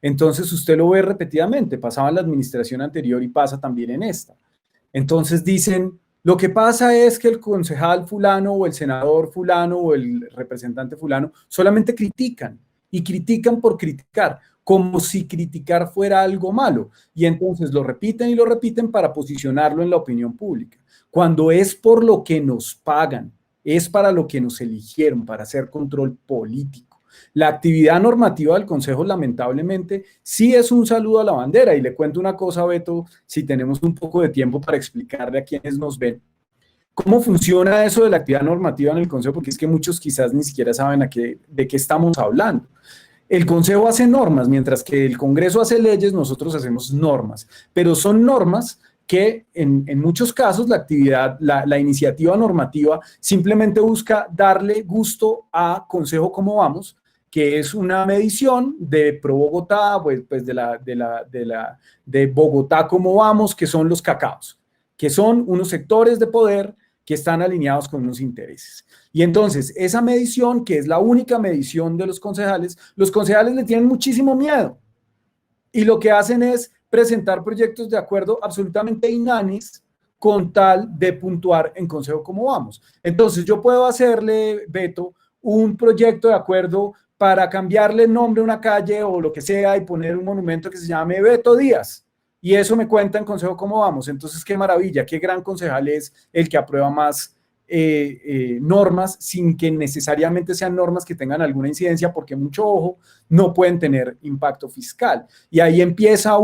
Entonces usted lo ve repetidamente, pasaba en la administración anterior y pasa también en esta. Entonces dicen, lo que pasa es que el concejal fulano o el senador fulano o el representante fulano solamente critican y critican por criticar, como si criticar fuera algo malo. Y entonces lo repiten y lo repiten para posicionarlo en la opinión pública. Cuando es por lo que nos pagan, es para lo que nos eligieron, para hacer control político. La actividad normativa del Consejo, lamentablemente, sí es un saludo a la bandera. Y le cuento una cosa, Beto, si tenemos un poco de tiempo para explicarle a quienes nos ven. ¿Cómo funciona eso de la actividad normativa en el Consejo? Porque es que muchos quizás ni siquiera saben de qué estamos hablando. El Consejo hace normas, mientras que el Congreso hace leyes, nosotros hacemos normas. Pero son normas que en muchos casos la iniciativa normativa simplemente busca darle gusto a Consejo Cómo Vamos, que es una medición de Pro Bogotá, pues de Bogotá Cómo Vamos, que son los cacaos, que son unos sectores de poder que están alineados con unos intereses. Y entonces, esa medición, que es la única medición de los concejales le tienen muchísimo miedo. Y lo que hacen es presentar proyectos de acuerdo absolutamente inanes con tal de puntuar en Consejo Cómo Vamos. Entonces, yo puedo hacerle, Beto, un proyecto de acuerdo para cambiarle el nombre a una calle o lo que sea y poner un monumento que se llame Beto Díaz. Y eso me cuenta en Consejo Cómo Vamos. Entonces, qué maravilla, qué gran concejal es el que aprueba más normas sin que necesariamente sean normas que tengan alguna incidencia, porque mucho ojo, no pueden tener impacto fiscal. Y ahí empieza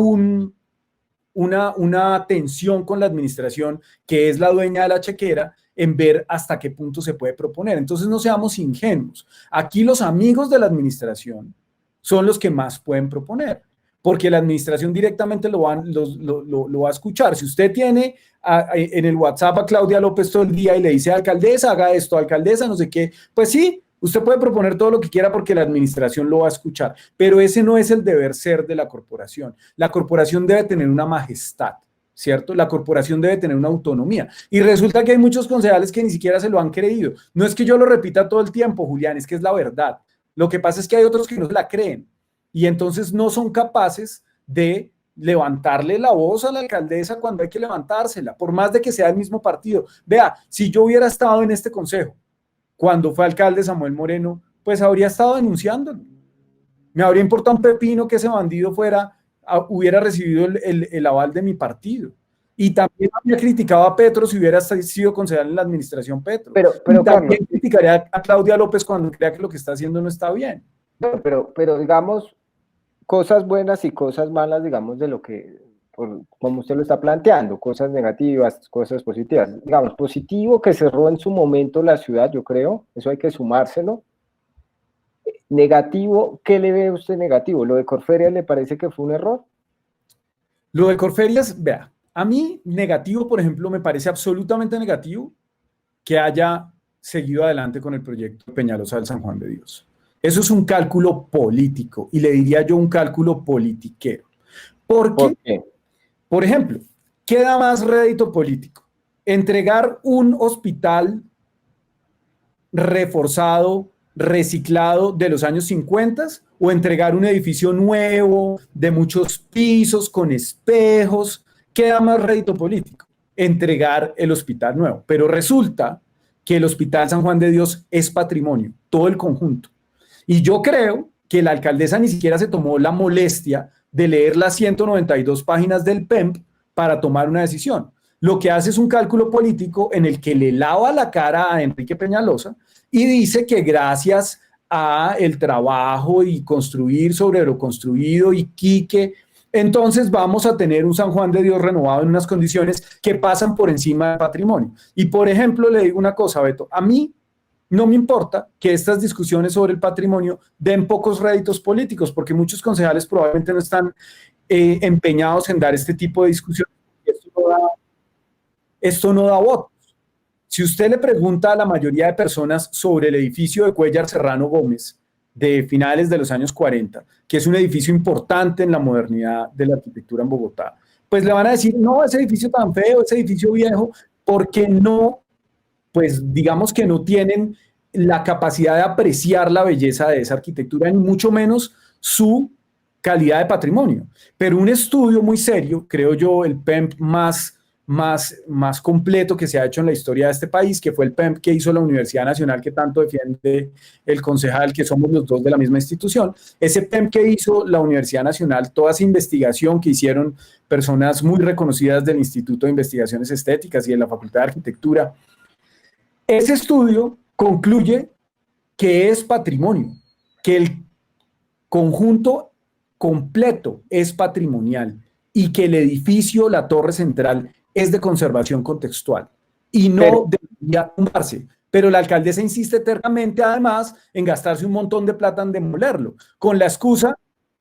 una tensión con la administración, que es la dueña de la chequera, en ver hasta qué punto se puede proponer. Entonces, no seamos ingenuos. Aquí los amigos de la administración son los que más pueden proponer, porque la administración directamente lo va a escuchar. Si usted tiene en el WhatsApp a Claudia López todo el día y le dice, alcaldesa, haga esto, alcaldesa, no sé qué, pues sí, usted puede proponer todo lo que quiera porque la administración lo va a escuchar, pero ese no es el deber ser de la corporación. La corporación debe tener una majestad, ¿cierto? La corporación debe tener una autonomía. Y resulta que hay muchos concejales que ni siquiera se lo han creído. No es que yo lo repita todo el tiempo, Julián, es que es la verdad. Lo que pasa es que hay otros que no se la creen y entonces no son capaces de levantarle la voz a la alcaldesa cuando hay que levantársela, por más de que sea el mismo partido. Vea, si yo hubiera estado en este consejo cuando fue alcalde Samuel Moreno, pues habría estado denunciándolo. Me habría importado un pepino que ese bandido hubiera recibido el aval de mi partido. Y también habría criticado a Petro si hubiera sido concejal en la administración Petro. Pero y también Carlos, criticaría a Claudia López cuando crea que lo que está haciendo no está bien. pero digamos, cosas buenas y cosas malas, digamos, de lo que, como usted lo está planteando, cosas negativas, cosas positivas. Digamos, positivo que cerró en su momento la ciudad, yo creo, eso hay que sumárselo. Negativo, ¿qué le ve usted negativo? ¿Lo de Corferias le parece que fue un error? Lo de Corferias, vea, a mí negativo, por ejemplo, me parece absolutamente negativo que haya seguido adelante con el proyecto Peñalosa del San Juan de Dios. Eso es un cálculo político y le diría yo un cálculo politiquero. ¿Por qué? Por ejemplo, ¿qué da más rédito político? Entregar un hospital reforzado, reciclado de los años 50 o entregar un edificio nuevo de muchos pisos con espejos. ¿Qué da más rédito político? Entregar el hospital nuevo. Pero resulta que el Hospital San Juan de Dios es patrimonio, todo el conjunto. Y yo creo que la alcaldesa ni siquiera se tomó la molestia de leer las 192 páginas del PEMP para tomar una decisión. Lo que hace es un cálculo político en el que le lava la cara a Enrique Peñalosa y dice que gracias a el trabajo y construir sobre lo construido y Quique, entonces vamos a tener un San Juan de Dios renovado en unas condiciones que pasan por encima del patrimonio. Y por ejemplo, le digo una cosa, Beto, a mí no me importa que estas discusiones sobre el patrimonio den pocos réditos políticos, porque muchos concejales probablemente no están empeñados en dar este tipo de discusiones. Esto no da votos. Si usted le pregunta a la mayoría de personas sobre el edificio de Cuéllar Serrano Gómez de finales de los años 40, que es un edificio importante en la modernidad de la arquitectura en Bogotá, pues le van a decir, no, ese edificio tan feo, ese edificio viejo, porque no, pues digamos que no tienen la capacidad de apreciar la belleza de esa arquitectura, ni mucho menos su calidad de patrimonio. Pero un estudio muy serio, creo yo, el PEMP más completo que se ha hecho en la historia de este país, que fue el PEMP que hizo la Universidad Nacional, que tanto defiende el concejal, que somos los dos de la misma institución. Ese PEMP que hizo la Universidad Nacional, toda esa investigación que hicieron personas muy reconocidas del Instituto de Investigaciones Estéticas y de la Facultad de Arquitectura, ese estudio concluye que es patrimonio, que el conjunto completo es patrimonial y que el edificio, la torre central, es de conservación contextual y no debería tumbarse. Pero la alcaldesa insiste tercamente, además, en gastarse un montón de plata en demolerlo, con la excusa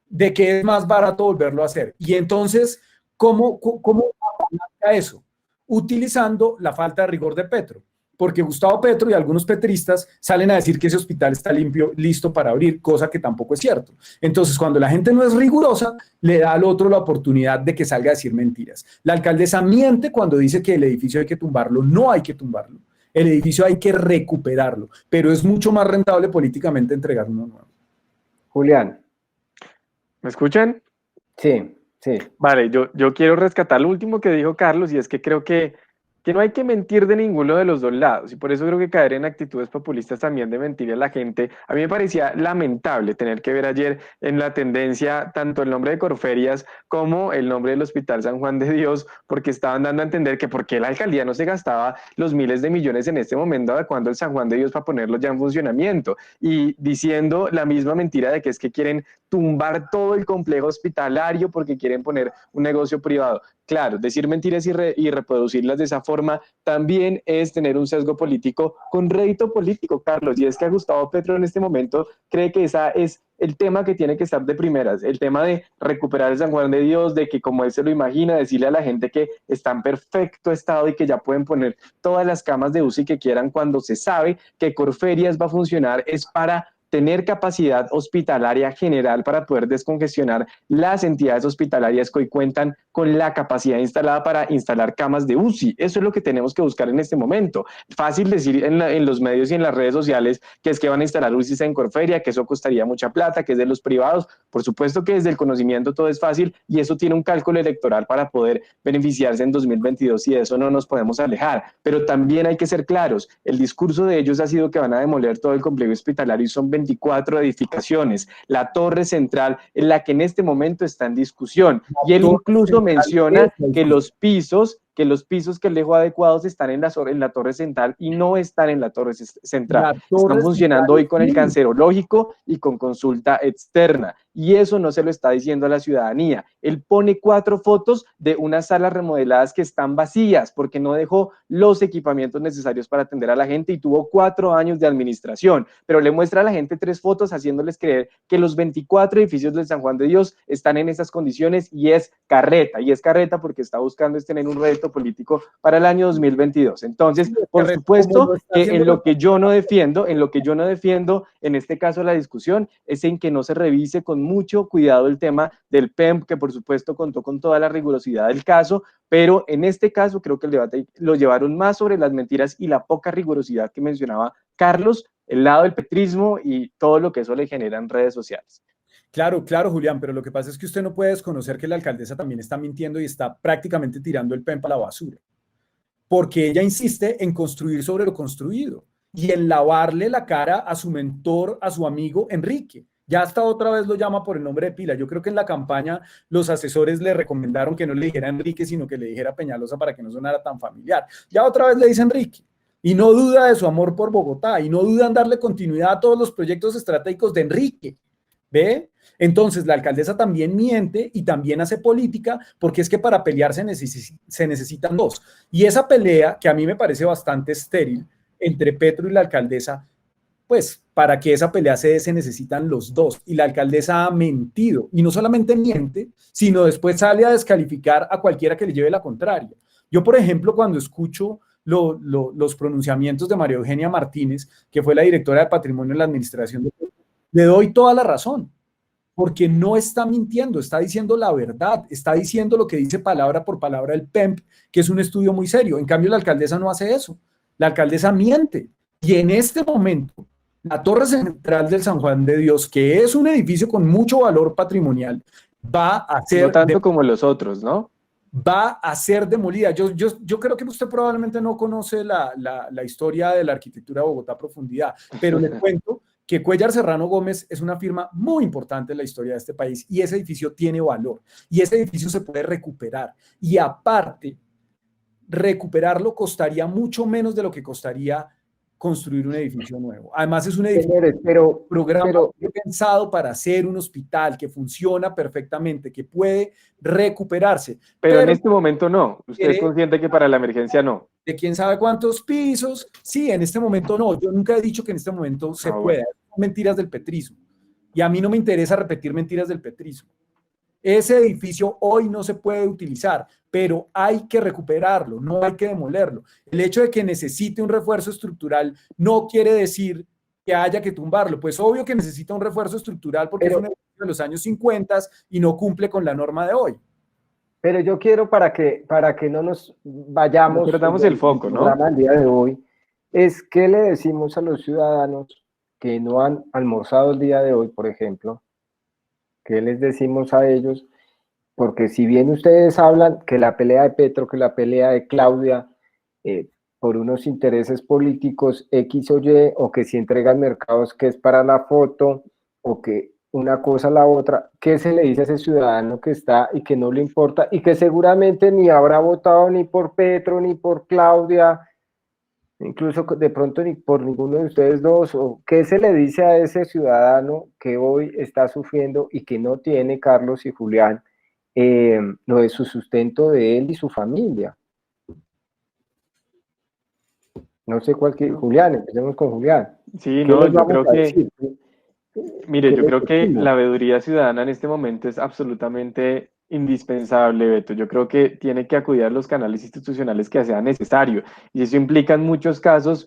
de que es más barato volverlo a hacer. Y entonces, ¿cómo apalanca eso? Utilizando la falta de rigor de Petro. Porque Gustavo Petro y algunos petristas salen a decir que ese hospital está limpio, listo para abrir, cosa que tampoco es cierto. Entonces, cuando la gente no es rigurosa, le da al otro la oportunidad de que salga a decir mentiras. La alcaldesa miente cuando dice que el edificio hay que tumbarlo. No hay que tumbarlo. El edificio hay que recuperarlo, pero es mucho más rentable políticamente entregar uno nuevo. Julián. ¿Me escuchan? Sí, sí. Vale, yo quiero rescatar lo último que dijo Carlos, y es que creo que no hay que mentir de ninguno de los dos lados, y por eso creo que caer en actitudes populistas también de mentir a la gente, a mí me parecía lamentable tener que ver ayer en la tendencia tanto el nombre de Corferias como el nombre del Hospital San Juan de Dios, porque estaban dando a entender que por qué la alcaldía no se gastaba los miles de millones en este momento adecuando el San Juan de Dios para ponerlo ya en funcionamiento, y diciendo la misma mentira de que es que quieren tumbar todo el complejo hospitalario porque quieren poner un negocio privado. Claro, decir mentiras y reproducirlas de esa forma también es tener un sesgo político con rédito político, Carlos, y es que a Gustavo Petro en este momento cree que esa es el tema que tiene que estar de primeras, el tema de recuperar el San Juan de Dios, de que como él se lo imagina, decirle a la gente que está en perfecto estado y que ya pueden poner todas las camas de UCI que quieran cuando se sabe que Corferias va a funcionar es para tener capacidad hospitalaria general para poder descongestionar las entidades hospitalarias que hoy cuentan con la capacidad instalada para instalar camas de UCI. Eso es lo que tenemos que buscar en este momento. Fácil decir en los medios y en las redes sociales que es que van a instalar UCIs en Corferia, que eso costaría mucha plata, que es de los privados. Por supuesto que desde el conocimiento todo es fácil y eso tiene un cálculo electoral para poder beneficiarse en 2022 y de eso no nos podemos alejar. Pero también hay que ser claros, el discurso de ellos ha sido que van a demoler todo el complejo hospitalario y son 24 edificaciones. La torre central es la que en este momento está en discusión y él incluso menciona que los pisos que él dejó adecuados están en la torre central y no están en la torre central. Están funcionando hoy con el cancerológico y con consulta externa. Y eso no se lo está diciendo a la ciudadanía. Él pone 4 fotos de unas salas remodeladas que están vacías porque no dejó los equipamientos necesarios para atender a la gente y tuvo 4 años de administración. Pero le muestra a la gente 3 fotos haciéndoles creer que los 24 edificios del San Juan de Dios están en esas condiciones y es carreta. Y es carreta porque está buscando tener un reto político para el año 2022. Entonces, por supuesto, en lo que yo no defiendo, en este caso la discusión, es en que no se revise con mucho cuidado el tema del PEMP, que por supuesto contó con toda la rigurosidad del caso, pero en este caso creo que el debate lo llevaron más sobre las mentiras y la poca rigurosidad que mencionaba Carlos, el lado del petrismo y todo lo que eso le genera en redes sociales. Claro, claro, Julián, pero lo que pasa es que usted no puede desconocer que la alcaldesa también está mintiendo y está prácticamente tirando el PEMP a la basura, porque ella insiste en construir sobre lo construido y en lavarle la cara a su mentor, a su amigo Enrique. Ya hasta otra vez lo llama por el nombre de pila. Yo creo que en la campaña los asesores le recomendaron que no le dijera Enrique, sino que le dijera Peñalosa para que no sonara tan familiar. Ya otra vez le dice Enrique. Y no duda de su amor por Bogotá, y no duda en darle continuidad a todos los proyectos estratégicos de Enrique. ¿Ve? Entonces la alcaldesa también miente y también hace política, porque es que para pelear se necesitan dos. Y esa pelea, que a mí me parece bastante estéril, entre Petro y la alcaldesa, pues para que esa pelea se necesitan los dos. Y la alcaldesa ha mentido, y no solamente miente, sino después sale a descalificar a cualquiera que le lleve la contraria. Yo, por ejemplo, cuando escucho los pronunciamientos de María Eugenia Martínez, que fue la directora de Patrimonio en la administración de Petro, le doy toda la razón, porque no está mintiendo, está diciendo la verdad, está diciendo lo que dice palabra por palabra el PEMP, que es un estudio muy serio. En cambio, la alcaldesa no hace eso. La alcaldesa miente. Y en este momento, la Torre Central del San Juan de Dios, que es un edificio con mucho valor patrimonial, va a ser... No tanto como los otros, ¿no? Va a ser demolida. Yo creo que usted probablemente no conoce la historia de la arquitectura de Bogotá a profundidad, pero le cuento que Cuéllar Serrano Gómez es una firma muy importante en la historia de este país y ese edificio tiene valor y ese edificio se puede recuperar. Y aparte, recuperarlo costaría mucho menos de lo que costaría construir un edificio nuevo. Además es un edificio pensado para hacer un hospital que funciona perfectamente, que puede recuperarse. Pero en este momento no. ¿Usted es consciente que para la emergencia no? De quién sabe cuántos pisos. Sí, en este momento no. Yo nunca he dicho que en este momento se pueda. Bueno. Son mentiras del petrismo. Y a mí no me interesa repetir mentiras del petrismo. Ese edificio hoy no se puede utilizar, pero hay que recuperarlo, no hay que demolerlo. El hecho de que necesite un refuerzo estructural no quiere decir que haya que tumbarlo. Pues obvio que necesita un refuerzo estructural porque es un edificio de los años 50 y no cumple con la norma de hoy. Pero yo quiero, para que no nos vayamos... No perdamos el foco, ¿no? El día de hoy, es qué le decimos a los ciudadanos que no han almorzado el día de hoy, por ejemplo. ¿Qué les decimos a ellos? Porque si bien ustedes hablan que la pelea de Petro, que la pelea de Claudia, por unos intereses políticos X o Y, o que si entregan mercados que es para la foto, o que una cosa a la otra, ¿qué se le dice a ese ciudadano que está y que no le importa, y que seguramente ni habrá votado ni por Petro, ni por Claudia, incluso de pronto ni por ninguno de ustedes dos? ¿O qué se le dice a ese ciudadano que hoy está sufriendo y que no tiene, Carlos y Julián, lo de su sustento de él y su familia? No sé cuál que... Julián, empecemos con Julián. Sí, no, yo creo que... Mire, yo creo que la veeduría ciudadana en este momento es absolutamente indispensable, Beto. Yo creo que tiene que acudir a los canales institucionales que sea necesario. Y eso implica en muchos casos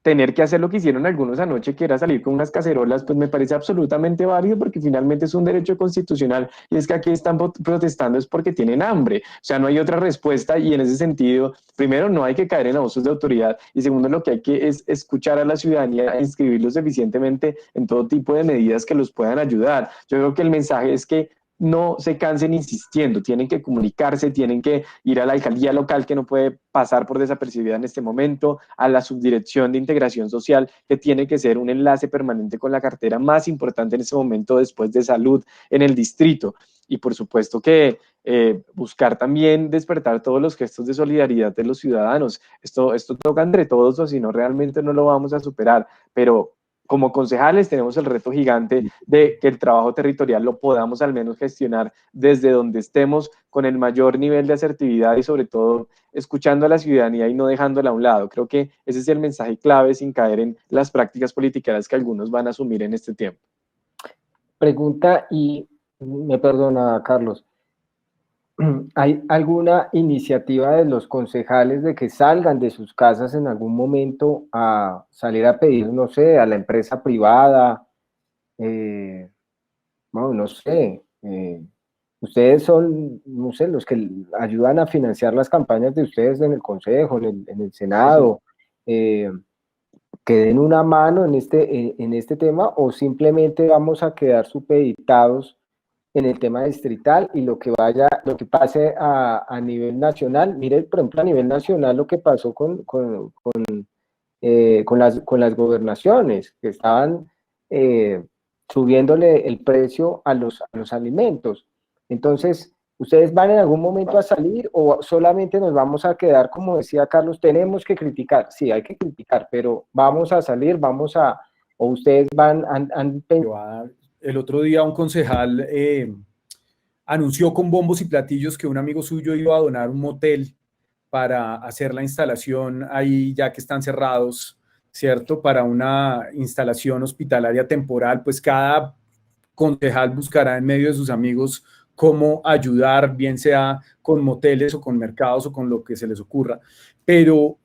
tener que hacer lo que hicieron algunos anoche, que era salir con unas cacerolas, pues me parece absolutamente válido porque finalmente es un derecho constitucional y es que aquí están protestando es porque tienen hambre. O sea, no hay otra respuesta y en ese sentido, primero, no hay que caer en abusos de autoridad y segundo, lo que hay que es escuchar a la ciudadanía e inscribirlos eficientemente en todo tipo de medidas que los puedan ayudar. Yo creo que el mensaje es que no se cansen insistiendo, tienen que comunicarse, tienen que ir a la alcaldía local que no puede pasar por desapercibida en este momento, a la subdirección de integración social que tiene que ser un enlace permanente con la cartera más importante en este momento después de salud en el distrito. Y por supuesto que buscar también despertar todos los gestos de solidaridad de los ciudadanos. Esto toca entre todos o si no realmente no lo vamos a superar, pero como concejales tenemos el reto gigante de que el trabajo territorial lo podamos al menos gestionar desde donde estemos con el mayor nivel de asertividad y sobre todo escuchando a la ciudadanía y no dejándola a un lado. Creo que ese es el mensaje clave sin caer en las prácticas políticas que algunos van a asumir en este tiempo. Pregunta y me perdona, Carlos. ¿Hay alguna iniciativa de los concejales de que salgan de sus casas en algún momento a salir a pedir, no sé, a la empresa privada? Bueno, no sé. Ustedes son, no sé, los que ayudan a financiar las campañas de ustedes en el Consejo, en el Senado. Que den una mano en este tema o simplemente vamos a quedar supeditados en el tema distrital y lo que pase a nivel nacional. Mire, por ejemplo, a nivel nacional lo que pasó con las gobernaciones, que estaban subiéndole el precio a los alimentos. Entonces, ¿ustedes van en algún momento a salir o solamente nos vamos a quedar, como decía Carlos, tenemos que criticar? Sí, hay que criticar, pero vamos a salir, o ustedes El otro día un concejal anunció con bombos y platillos que un amigo suyo iba a donar un motel para hacer la instalación ahí, ya que están cerrados, ¿cierto? Para una instalación hospitalaria temporal, pues cada concejal buscará en medio de sus amigos cómo ayudar, bien sea con moteles o con mercados o con lo que se les ocurra. Pero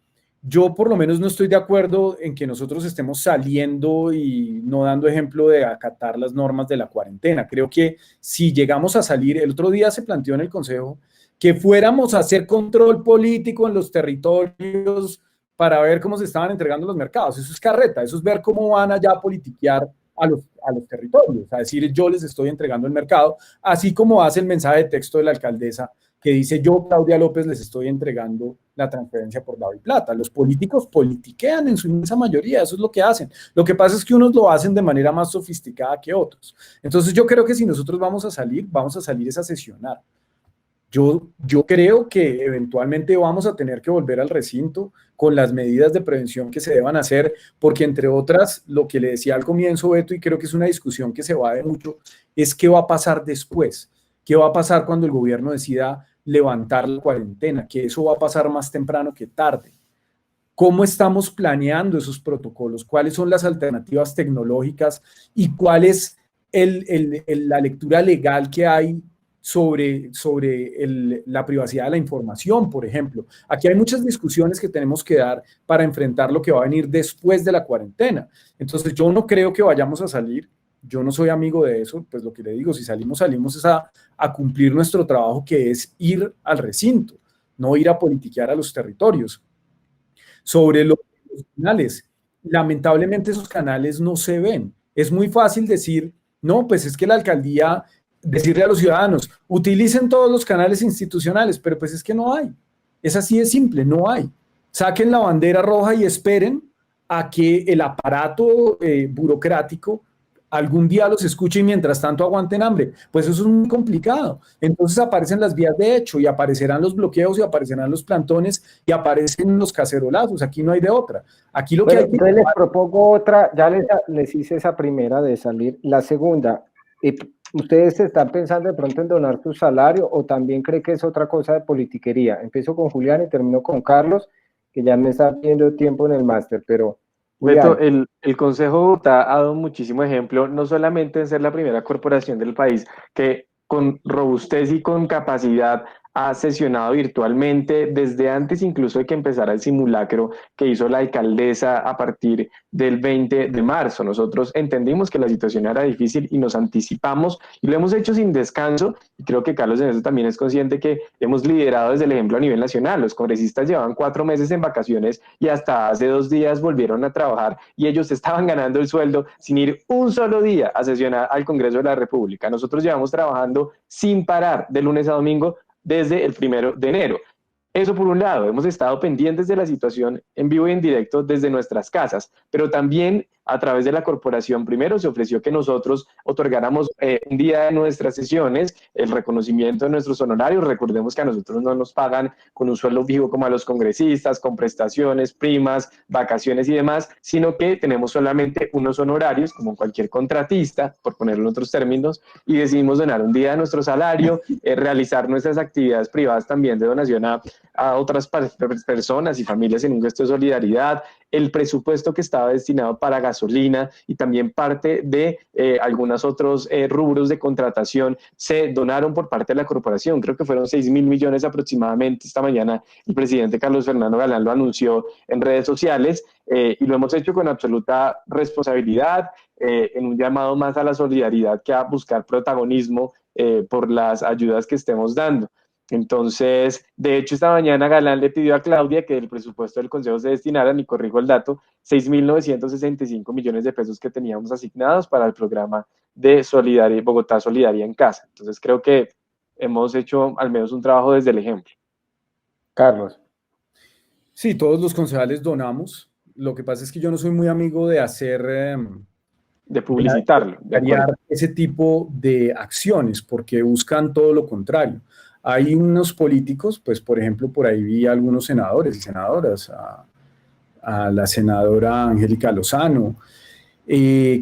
yo por lo menos no estoy de acuerdo en que nosotros estemos saliendo y no dando ejemplo de acatar las normas de la cuarentena. Creo que si llegamos a salir, el otro día se planteó en el Consejo que fuéramos a hacer control político en los territorios para ver cómo se estaban entregando los mercados. Eso es carreta, eso es ver cómo van allá a politiquear a los territorios, a decir yo les estoy entregando el mercado, así como hace el mensaje de texto de la alcaldesa que dice yo, Claudia López, les estoy entregando la transferencia por Davi Plata. Los políticos politiquean en su inmensa mayoría, eso es lo que hacen. Lo que pasa es que unos lo hacen de manera más sofisticada que otros. Entonces yo creo que si nosotros vamos a salir es a sesionar. Yo creo que eventualmente vamos a tener que volver al recinto con las medidas de prevención que se deban hacer, porque entre otras, lo que le decía al comienzo, Beto, y creo que es una discusión que se va de mucho, es qué va a pasar después, qué va a pasar cuando el gobierno decida levantar la cuarentena, que eso va a pasar más temprano que tarde. ¿Cómo estamos planeando esos protocolos? ¿Cuáles son las alternativas tecnológicas? ¿Y cuál es la lectura legal que hay sobre la privacidad de la información, por ejemplo? Aquí hay muchas discusiones que tenemos que dar para enfrentar lo que va a venir después de la cuarentena. Entonces, yo no creo que vayamos a salir. Yo no soy amigo de eso, pues lo que le digo, si salimos es a cumplir nuestro trabajo, que es ir al recinto, no ir a politiquear a los territorios. Sobre los canales, lamentablemente esos canales no se ven. Es muy fácil decir, no, pues es que la alcaldía, decirle a los ciudadanos, utilicen todos los canales institucionales, pero pues es que no hay. Es así de simple, no hay. Saquen la bandera roja y esperen a que el aparato burocrático algún día los escuche y mientras tanto aguanten hambre. Pues eso es muy complicado. Entonces aparecen las vías de hecho y aparecerán los bloqueos y aparecerán los plantones y aparecen los cacerolazos. Aquí no hay de otra. Aquí lo que hay que... Entonces les propongo otra, ya les hice esa primera de salir. La segunda, ¿ustedes están pensando de pronto en donar su salario o también cree que es otra cosa de politiquería? Empiezo con Julián y termino con Carlos, que ya me está pidiendo tiempo en el máster, pero... Beto, el Consejo de Bogotá ha dado muchísimo ejemplo, no solamente en ser la primera corporación del país que con robustez y con capacidad ha sesionado virtualmente desde antes incluso de que empezara el simulacro que hizo la alcaldesa a partir del 20 de marzo. Nosotros entendimos que la situación era difícil y nos anticipamos y lo hemos hecho sin descanso, y creo que Carlos en eso también es consciente que hemos liderado desde el ejemplo a nivel nacional. Los congresistas llevaban 4 meses en vacaciones y hasta hace 2 días volvieron a trabajar y ellos estaban ganando el sueldo sin ir un solo día a sesionar al Congreso de la República. Nosotros llevamos trabajando sin parar de lunes a domingo desde el 1 de enero. Eso por un lado, hemos estado pendientes de la situación en vivo y en directo desde nuestras casas, pero también a través de la corporación. Primero se ofreció que nosotros otorgáramos un día de nuestras sesiones, el reconocimiento de nuestros honorarios. Recordemos que a nosotros no nos pagan con un sueldo fijo como a los congresistas, con prestaciones, primas, vacaciones y demás, sino que tenemos solamente unos honorarios, como cualquier contratista, por ponerlo en otros términos, y decidimos donar un día de nuestro salario, realizar nuestras actividades privadas también de donación a otras personas y familias en un gesto de solidaridad. El presupuesto que estaba destinado para gasolina y también parte de algunos otros rubros de contratación se donaron por parte de la corporación. Creo que fueron 6.000 millones aproximadamente. Esta mañana el presidente Carlos Fernando Galán lo anunció en redes sociales y lo hemos hecho con absoluta responsabilidad, en un llamado más a la solidaridad que a buscar protagonismo por las ayudas que estemos dando. Entonces, de hecho, esta mañana Galán le pidió a Claudia que el presupuesto del Consejo se destinara, y corrijo el dato, 6.965 millones de pesos que teníamos asignados para el programa de Solidaria, Bogotá Solidaria en Casa. Entonces, creo que hemos hecho al menos un trabajo desde el ejemplo. Carlos. Sí, todos los concejales donamos. Lo que pasa es que yo no soy muy amigo de hacer... de publicitarlo. De ese tipo de acciones, porque buscan todo lo contrario. Hay unos políticos, pues por ejemplo, por ahí vi a algunos senadores y senadoras, a la senadora Angélica Lozano,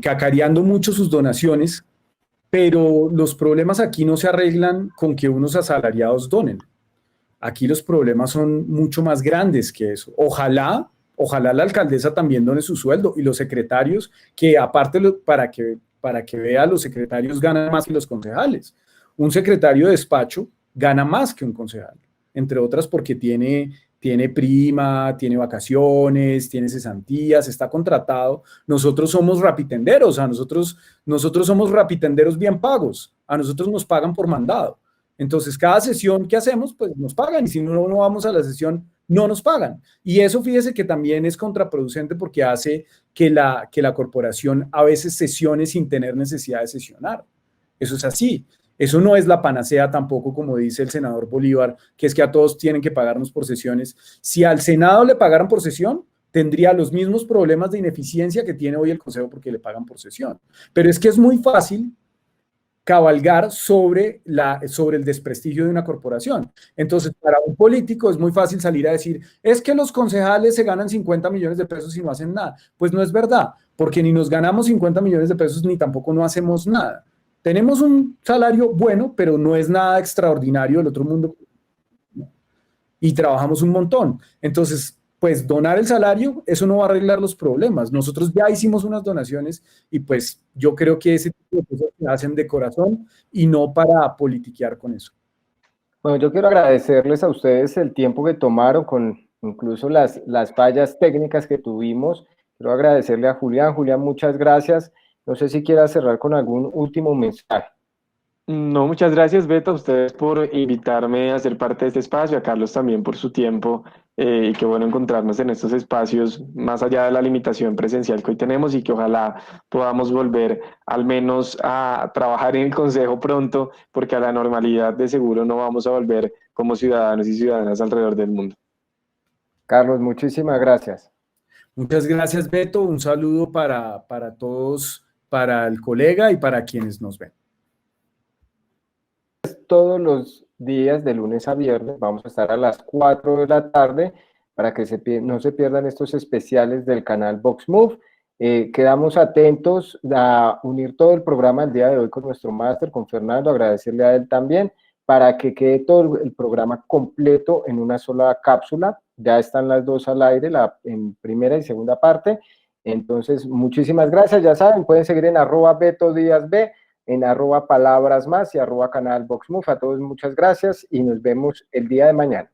cacareando mucho sus donaciones, pero los problemas aquí no se arreglan con que unos asalariados donen. Aquí los problemas son mucho más grandes que eso. Ojalá la alcaldesa también done su sueldo y los secretarios, que aparte para que vea, los secretarios ganan más que los concejales. Un secretario de despacho gana más que un concejal, entre otras porque tiene prima, tiene vacaciones, tiene cesantías, está contratado. Nosotros somos rapitenderos, nosotros somos rapitenderos bien pagos, a nosotros nos pagan por mandado. Entonces, cada sesión que hacemos, pues nos pagan, y si no vamos a la sesión, no nos pagan. Y eso, fíjese que también es contraproducente porque hace que la corporación a veces sesione sin tener necesidad de sesionar. Eso es así. Eso no es la panacea tampoco, como dice el senador Bolívar, que es que a todos tienen que pagarnos por sesiones. Si al Senado le pagaran por sesión, tendría los mismos problemas de ineficiencia que tiene hoy el Consejo porque le pagan por sesión. Pero es que es muy fácil cabalgar sobre el desprestigio de una corporación. Entonces, para un político es muy fácil salir a decir, es que los concejales se ganan 50 millones de pesos y no hacen nada. Pues no es verdad, porque ni nos ganamos 50 millones de pesos ni tampoco no hacemos nada. Tenemos un salario bueno, pero no es nada extraordinario del otro mundo. Y trabajamos un montón. Entonces, pues donar el salario, eso no va a arreglar los problemas. Nosotros ya hicimos unas donaciones y pues yo creo que ese tipo de cosas se hacen de corazón y no para politiquear con eso. Bueno, yo quiero agradecerles a ustedes el tiempo que tomaron, con incluso las fallas técnicas que tuvimos. Quiero agradecerle a Julián. Julián, muchas gracias. No sé si quieras cerrar con algún último mensaje. No, muchas gracias, Beto, a ustedes por invitarme a ser parte de este espacio, a Carlos también por su tiempo, y qué bueno encontrarnos en estos espacios, más allá de la limitación presencial que hoy tenemos, y que ojalá podamos volver al menos a trabajar en el Consejo pronto, porque a la normalidad de seguro no vamos a volver como ciudadanos y ciudadanas alrededor del mundo. Carlos, muchísimas gracias. Muchas gracias, Beto. Un saludo para todos, para el colega y para quienes nos ven. Todos los días de lunes a viernes vamos a estar a las 4 de la tarde para que no se pierdan estos especiales del canal VoxMove. Quedamos atentos a unir todo el programa el día de hoy con nuestro máster, con Fernando, agradecerle a él también, para que quede todo el programa completo en una sola cápsula. Ya están las dos al aire, en primera y segunda parte. Entonces, muchísimas gracias. Ya saben, pueden seguir en @BetoDíazB, en @palabrasmas y @canal VoxMove. A todos muchas gracias y nos vemos el día de mañana.